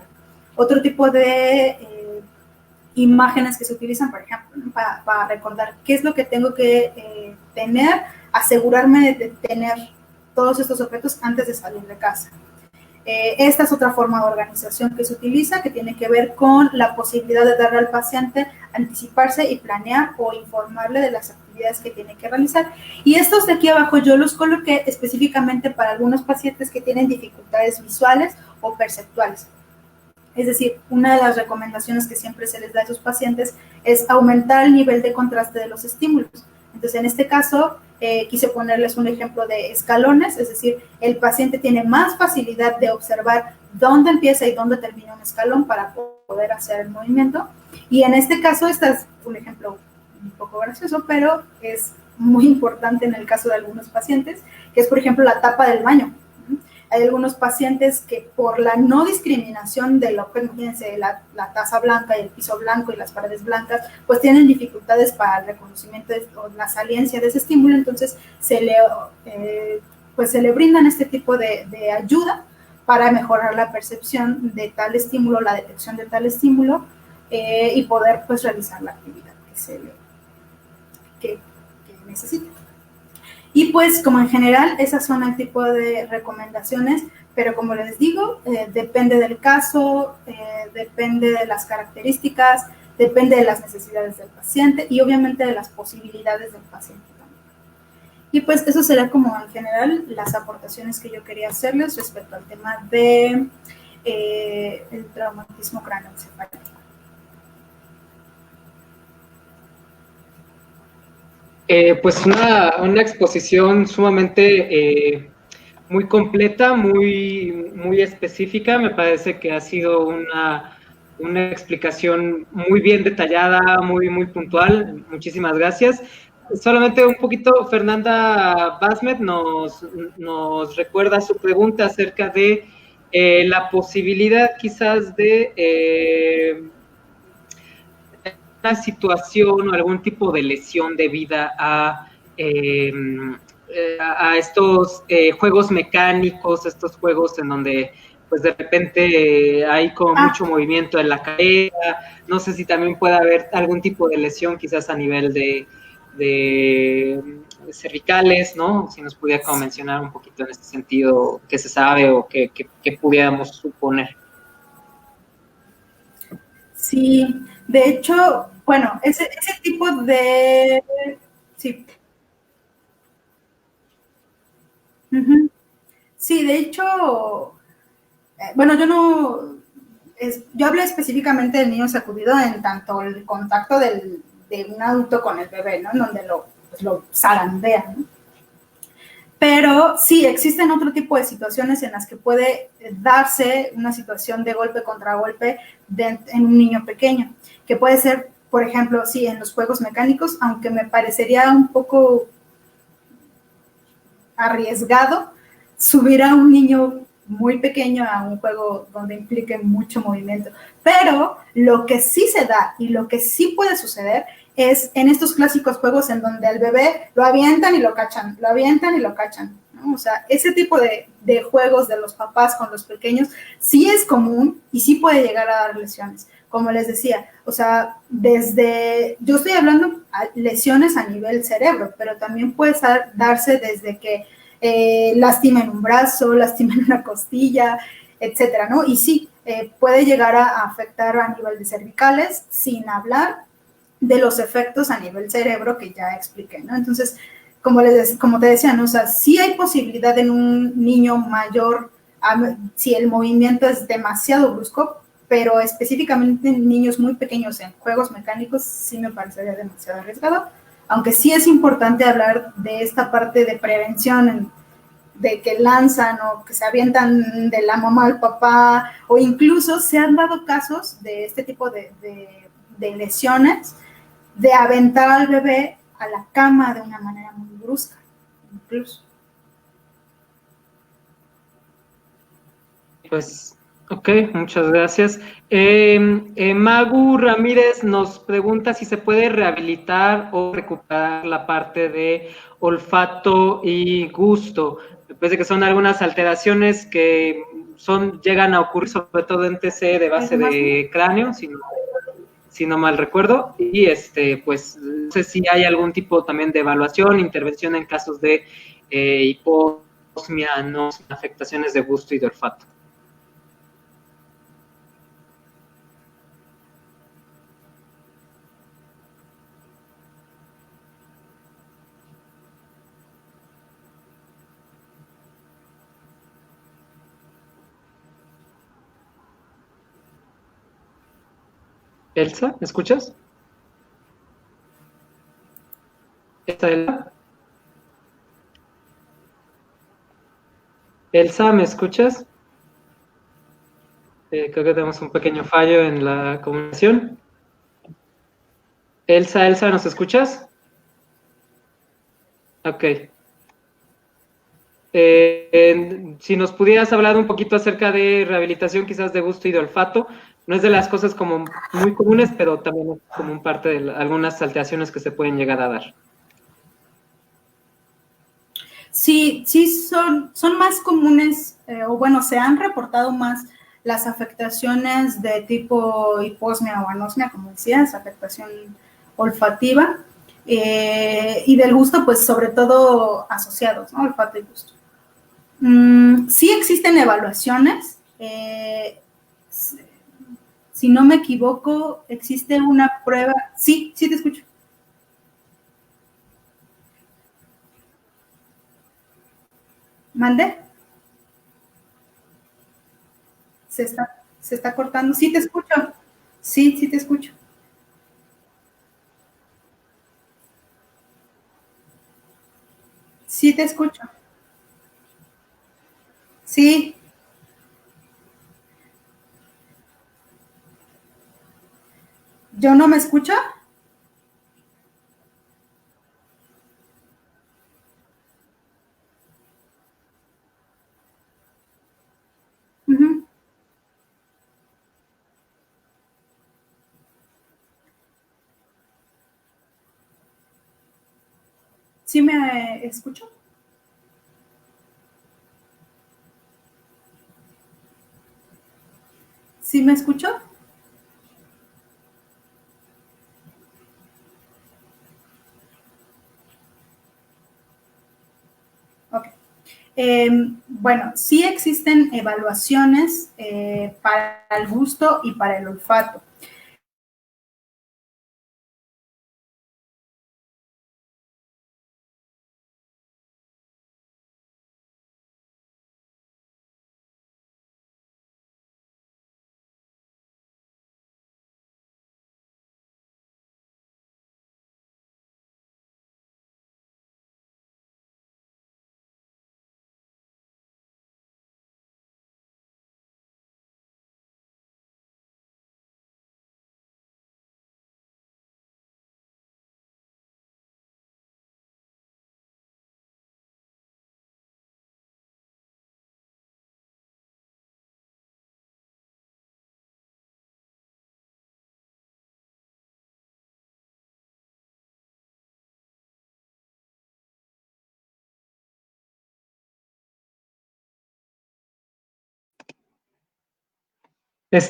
A: Otro tipo de imágenes que se utilizan, por ejemplo, ¿no? para recordar qué es lo que tengo que tener, asegurarme de tener todos estos objetos antes de salir de casa. Esta es otra forma de organización que se utiliza, que tiene que ver con la posibilidad de darle al paciente anticiparse y planear o informarle de las actividades que tiene que realizar. Y estos de aquí abajo yo los coloqué específicamente para algunos pacientes que tienen dificultades visuales o perceptuales. Es decir, una de las recomendaciones que siempre se les da a esos pacientes es aumentar el nivel de contraste de los estímulos. Entonces, en este caso, quise ponerles un ejemplo de escalones, es decir, el paciente tiene más facilidad de observar dónde empieza y dónde termina un escalón para poder hacer el movimiento. Y en este caso, este es un ejemplo un poco gracioso, pero es muy importante en el caso de algunos pacientes, que es, por ejemplo, la tapa del baño. Hay algunos pacientes que por la no discriminación del objeto, fíjense, la taza blanca y el piso blanco y las paredes blancas, pues tienen dificultades para el reconocimiento o la saliencia de ese estímulo, entonces se le brindan este tipo de ayuda para mejorar la percepción de tal estímulo, la detección de tal estímulo y poder pues realizar la actividad que necesita. Y pues como en general esas son el tipo de recomendaciones, pero como les digo, depende del caso, depende de las características, depende de las necesidades del paciente y obviamente de las posibilidades del paciente también. Y pues eso será como en general las aportaciones que yo quería hacerles respecto al tema de el traumatismo craneoencefálico.
B: Pues una exposición sumamente muy completa, muy específica. Me parece que ha sido una explicación muy bien detallada, muy puntual. Muchísimas gracias. Solamente un poquito, Fernanda Basmet nos recuerda su pregunta acerca de la posibilidad quizás de una situación o algún tipo de lesión debida a a estos juegos mecánicos, estos juegos en donde pues de repente hay como mucho movimiento en la cadera, no sé si también puede haber algún tipo de lesión quizás a nivel de cervicales, ¿no? Si nos pudiera como mencionar un poquito en este sentido, qué se sabe o qué pudiéramos suponer.
A: Sí, de hecho, bueno, ese tipo de... Sí. Uh-huh. Sí, de hecho, bueno, yo no, yo hablé específicamente del niño sacudido en tanto el contacto de un adulto con el bebé, ¿no? En donde pues lo zarandea, ¿no? Pero sí, existen otro tipo de situaciones en las que puede darse una situación de golpe contra golpe en un niño pequeño, que puede ser, por ejemplo, sí, en los juegos mecánicos, aunque me parecería un poco arriesgado subir a un niño muy pequeño a un juego donde implique mucho movimiento. Pero lo que sí se da y lo que sí puede suceder es en estos clásicos juegos en donde al bebé lo avientan y lo cachan, lo avientan y lo cachan, ¿no? O sea, ese tipo de juegos de los papás con los pequeños sí es común y sí puede llegar a dar lesiones. Como les decía, o sea, yo estoy hablando de lesiones a nivel cerebro, pero también puede darse desde que lastimen un brazo, lastimen una costilla, etcétera, ¿no? Y sí, puede llegar a afectar a nivel de cervicales, sin hablar de los efectos a nivel cerebro que ya expliqué, ¿no? Entonces, como te decía, ¿no? O sea, sí hay posibilidad en un niño mayor, si el movimiento es demasiado brusco, pero específicamente en niños muy pequeños en juegos mecánicos sí me parecería demasiado arriesgado, aunque sí es importante hablar de esta parte de prevención, de que lanzan o que se avientan de la mamá al papá, o incluso se han dado casos de este tipo de lesiones, de aventar al bebé a la cama de una manera muy brusca, incluso.
B: Pues, ok, muchas gracias. Magu Ramírez nos pregunta si se puede rehabilitar o recuperar la parte de olfato y gusto. Me parece que son algunas alteraciones que llegan a ocurrir sobre todo en TC de base de cráneo, si no mal recuerdo, y pues no sé si hay algún tipo también de evaluación, intervención en casos de hiposmia, no afectaciones de gusto y de olfato. Elsa, ¿me escuchas? Elsa, ¿me escuchas? Creo que tenemos un pequeño fallo en la comunicación. Elsa, ¿nos escuchas? Ok. Si nos pudieras hablar un poquito acerca de rehabilitación quizás de gusto y de olfato, no es de las cosas como muy comunes, pero también es como parte de algunas alteraciones que se pueden llegar a dar.
A: Sí, sí son más comunes, o bueno, se han reportado más las afectaciones de tipo hiposmia o anosmia, como decías, afectación olfativa, y del gusto, pues sobre todo asociados, ¿no? Olfato y gusto. Sí existen evaluaciones, si no me equivoco, existe una prueba, sí te escucho. ¿Mande? Se está cortando. Sí te escucho. Sí te escucho. Sí te escucho. Sí. ¿Yo no me escucho? Uh-huh. ¿Sí me escucho? ¿Sí me escuchó? Ok. Bueno, sí existen evaluaciones para el gusto y para el olfato.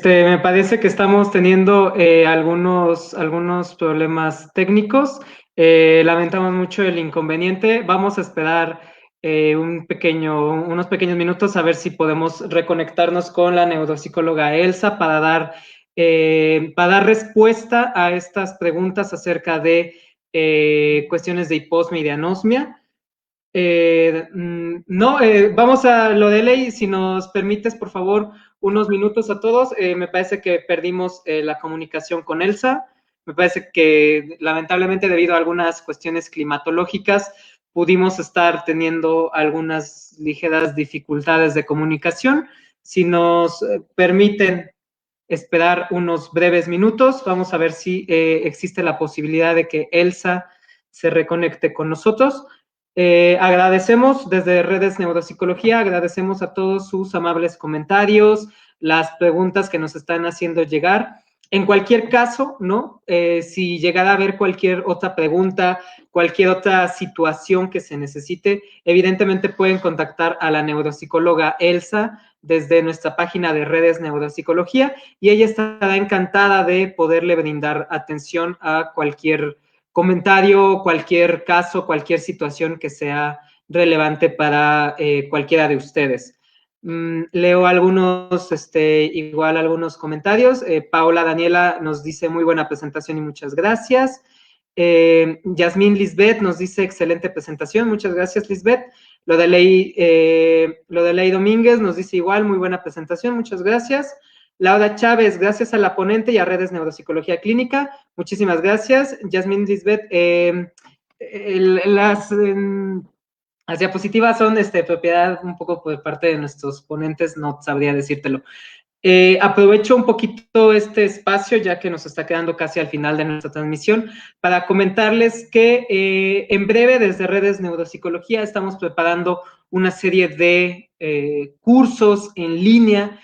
B: Me parece que estamos teniendo algunos problemas técnicos. Lamentamos mucho el inconveniente. Vamos a esperar unos pequeños minutos a ver si podemos reconectarnos con la neuropsicóloga Elsa para dar respuesta a estas preguntas acerca de cuestiones de hiposmia y de anosmia. No, vamos a lo de ley, si nos permites, por favor, unos minutos a todos. Me parece que perdimos la comunicación con Elsa. Me parece que lamentablemente debido a algunas cuestiones climatológicas pudimos estar teniendo algunas ligeras dificultades de comunicación. Si nos permiten esperar unos breves minutos, vamos a ver si existe la posibilidad de que Elsa se reconecte con nosotros. Agradecemos desde Redes Neuropsicología, agradecemos a todos sus amables comentarios, las preguntas que nos están haciendo llegar. En cualquier caso, ¿no? Si llegara a haber cualquier otra pregunta, cualquier otra situación que se necesite, evidentemente pueden contactar a la neuropsicóloga Elsa desde nuestra página de Redes Neuropsicología y ella estará encantada de poderle brindar atención a cualquier comentario, cualquier caso, cualquier situación que sea relevante para cualquiera de ustedes. Leo igual algunos comentarios. Paola Daniela nos dice muy buena presentación y muchas gracias. Yasmín Lisbeth nos dice excelente presentación, muchas gracias Lisbeth. Lo de Ley Domínguez nos dice igual, muy buena presentación, muchas gracias. Laura Chávez, gracias a la ponente y a Redes Neuropsicología Clínica, muchísimas gracias. Yasmín Lisbeth, las diapositivas son propiedad un poco por parte de nuestros ponentes, no sabría decírtelo. Aprovecho un poquito este espacio, ya que nos está quedando casi al final de nuestra transmisión, para comentarles que en breve desde Redes Neuropsicología estamos preparando una serie de cursos en línea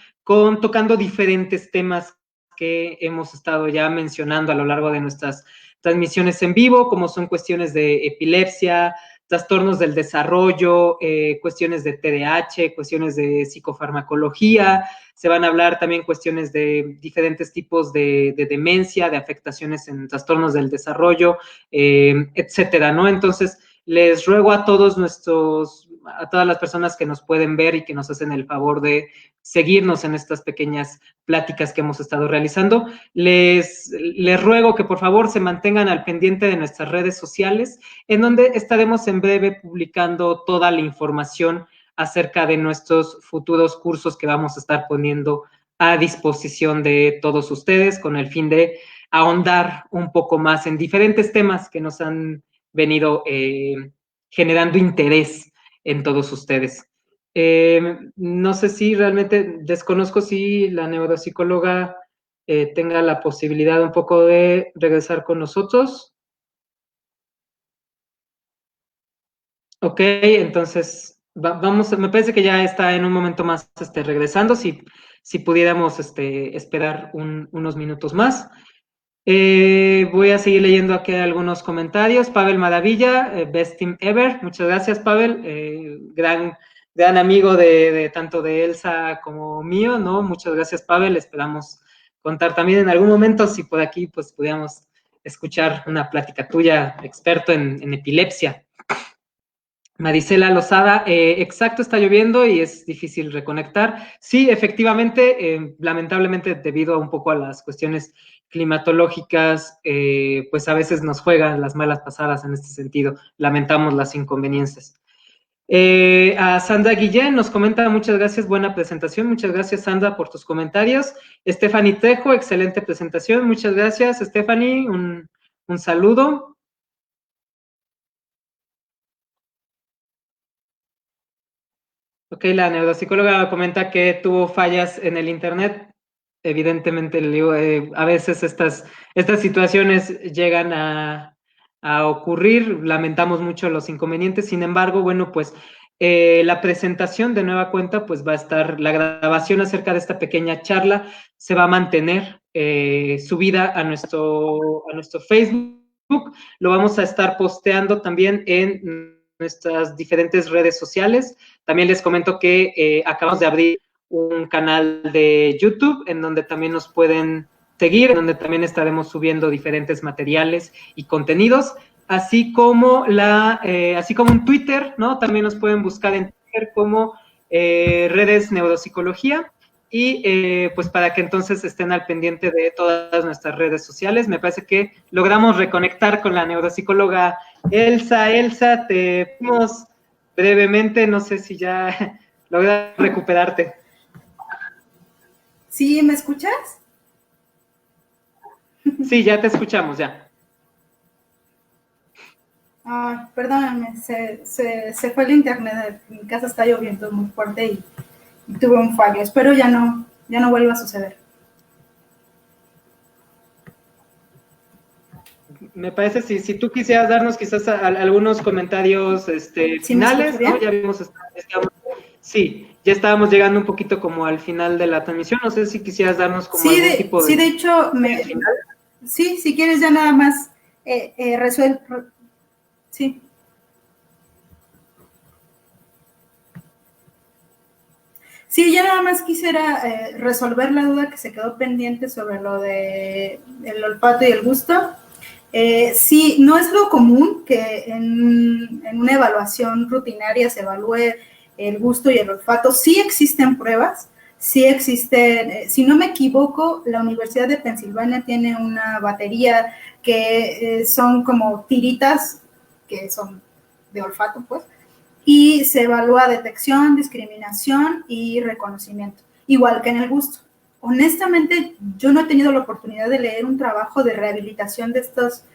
B: tocando diferentes temas que hemos estado ya mencionando a lo largo de nuestras transmisiones en vivo, como son cuestiones de epilepsia, trastornos del desarrollo, cuestiones de TDAH, cuestiones de psicofarmacología. Se van a hablar también cuestiones de diferentes tipos de demencia, de afectaciones en trastornos del desarrollo, etcétera, ¿no? Entonces, les ruego a todas las personas que nos pueden ver y que nos hacen el favor de seguirnos en estas pequeñas pláticas que hemos estado realizando. Les ruego que por favor se mantengan al pendiente de nuestras redes sociales, en donde estaremos en breve publicando toda la información acerca de nuestros futuros cursos que vamos a estar poniendo a disposición de todos ustedes con el fin de ahondar un poco más en diferentes temas que nos han venido generando interés en todos ustedes. No sé si realmente desconozco si la neuropsicóloga tenga la posibilidad un poco de regresar con nosotros. Ok, entonces vamos, me parece que ya está en un momento más regresando, si pudiéramos esperar unos minutos más. Voy a seguir leyendo aquí algunos comentarios. Pavel Maravilla, Best Team Ever. Muchas gracias, Pavel. Gran gran amigo de tanto de Elsa como mío, ¿no? Muchas gracias, Pavel. Esperamos contar también en algún momento si por aquí pues pudiéramos escuchar una plática tuya, experto en epilepsia. Maricela Lozada, exacto, está lloviendo y es difícil reconectar. Sí, efectivamente, lamentablemente debido a un poco a las cuestiones climatológicas, pues a veces nos juegan las malas pasadas en este sentido. Lamentamos las inconveniencias. A Sandra Guillén nos comenta, muchas gracias, buena presentación. Muchas gracias, Sandra, por tus comentarios. Stephanie Trejo, excelente presentación. Muchas gracias, Stephanie. Un saludo. Ok, la neuropsicóloga comenta que tuvo fallas en el internet. Evidentemente, le digo, a veces estas situaciones llegan a ocurrir. Lamentamos mucho los inconvenientes. Sin embargo, bueno, pues la presentación de nueva cuenta, pues va a estar, la grabación acerca de esta pequeña charla se va a mantener subida a nuestro Facebook. Lo vamos a estar posteando también en nuestras diferentes redes sociales. También les comento que acabamos de abrir un canal de YouTube en donde también nos pueden seguir, en donde también estaremos subiendo diferentes materiales y contenidos, así como un Twitter, ¿no? También nos pueden buscar en Twitter como Redes Neuropsicología y pues para que entonces estén al pendiente de todas nuestras redes sociales. Me parece que logramos reconectar con la neuropsicóloga Elsa, te vimos brevemente, no sé si ya logras recuperarte.
A: ¿Sí me escuchas?
B: Sí, ya te escuchamos, ya.
A: Ah, perdóname, se fue el internet, mi casa está lloviendo muy fuerte y tuve un fallo. Espero ya no vuelva a suceder.
B: Me parece, si tú quisieras darnos quizás algunos comentarios
A: ¿Sí
B: finales, ¿no? Ya vimos, sí, ya estábamos llegando un poquito como al final de la transmisión. No sé si quisieras darnos como algún tipo de...
A: Sí, de hecho, sí, si quieres ya nada más sí. Sí, ya nada más quisiera resolver la duda que se quedó pendiente sobre lo de el olfato y el gusto. Sí, no es lo común que en una evaluación rutinaria se evalúe el gusto y el olfato. Sí existen pruebas, sí existen, si no me equivoco, la Universidad de Pensilvania tiene una batería que son como tiritas, que son de olfato, pues, y se evalúa detección, discriminación y reconocimiento, igual que en el gusto. Honestamente, yo no he tenido la oportunidad de leer un trabajo de rehabilitación de estas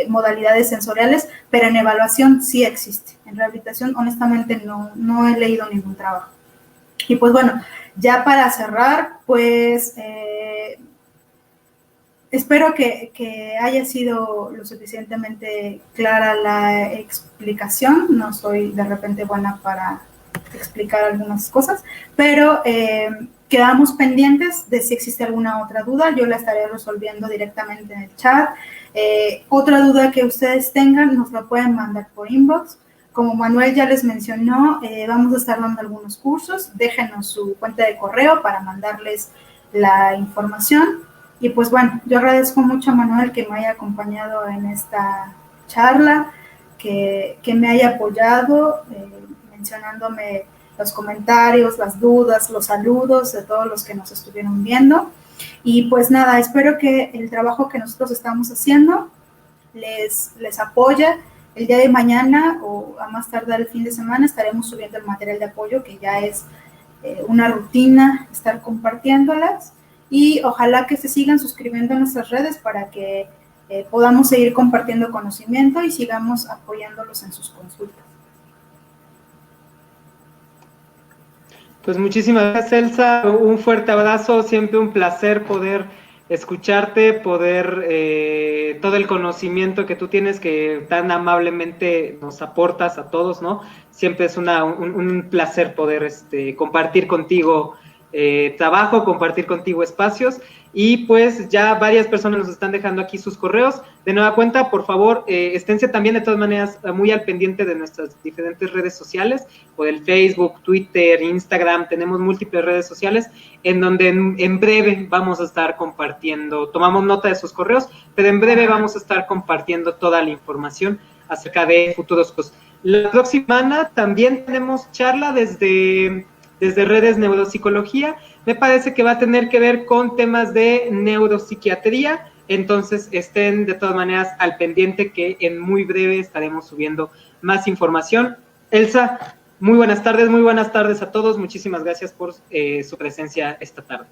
A: modalidades sensoriales, pero en evaluación sí existe. En rehabilitación, honestamente, no he leído ningún trabajo. Y pues bueno, ya para cerrar, pues espero que haya sido lo suficientemente clara la explicación. No soy de repente buena para explicar algunas cosas, pero quedamos pendientes de si existe alguna otra duda. Yo la estaré resolviendo directamente en el chat. Otra duda que ustedes tengan, nos la pueden mandar por inbox. Como Manuel ya les mencionó, vamos a estar dando algunos cursos. Déjenos su cuenta de correo para mandarles la información. Y pues bueno, yo agradezco mucho a Manuel que me haya acompañado en esta charla, que me haya apoyado, mencionándome los comentarios, las dudas, los saludos de todos los que nos estuvieron viendo. Y pues nada, espero que el trabajo que nosotros estamos haciendo les apoye. El día de mañana o a más tardar el fin de semana estaremos subiendo el material de apoyo, que ya es una rutina estar compartiéndolas. Y ojalá que se sigan suscribiendo a nuestras redes para que podamos seguir compartiendo conocimiento y sigamos apoyándolos en sus consultas.
B: Pues muchísimas gracias, Elsa. Un fuerte abrazo, siempre un placer poder escucharte, poder todo el conocimiento que tú tienes, que tan amablemente nos aportas a todos, ¿no? Siempre es un placer poder compartir contigo trabajo, compartir contigo espacios, y pues ya varias personas nos están dejando aquí sus correos. De nueva cuenta, por favor, esténse también de todas maneras muy al pendiente de nuestras diferentes redes sociales, por el Facebook, Twitter, Instagram, tenemos múltiples redes sociales en donde en breve vamos a estar compartiendo, tomamos nota de sus correos, pero en breve vamos a estar compartiendo toda la información acerca de futuros cursos. La próxima semana también tenemos charla desde Redes Neuropsicología. Me parece que va a tener que ver con temas de neuropsiquiatría, entonces estén de todas maneras al pendiente que en muy breve estaremos subiendo más información. Elsa, muy buenas tardes a todos, muchísimas gracias por su presencia esta tarde.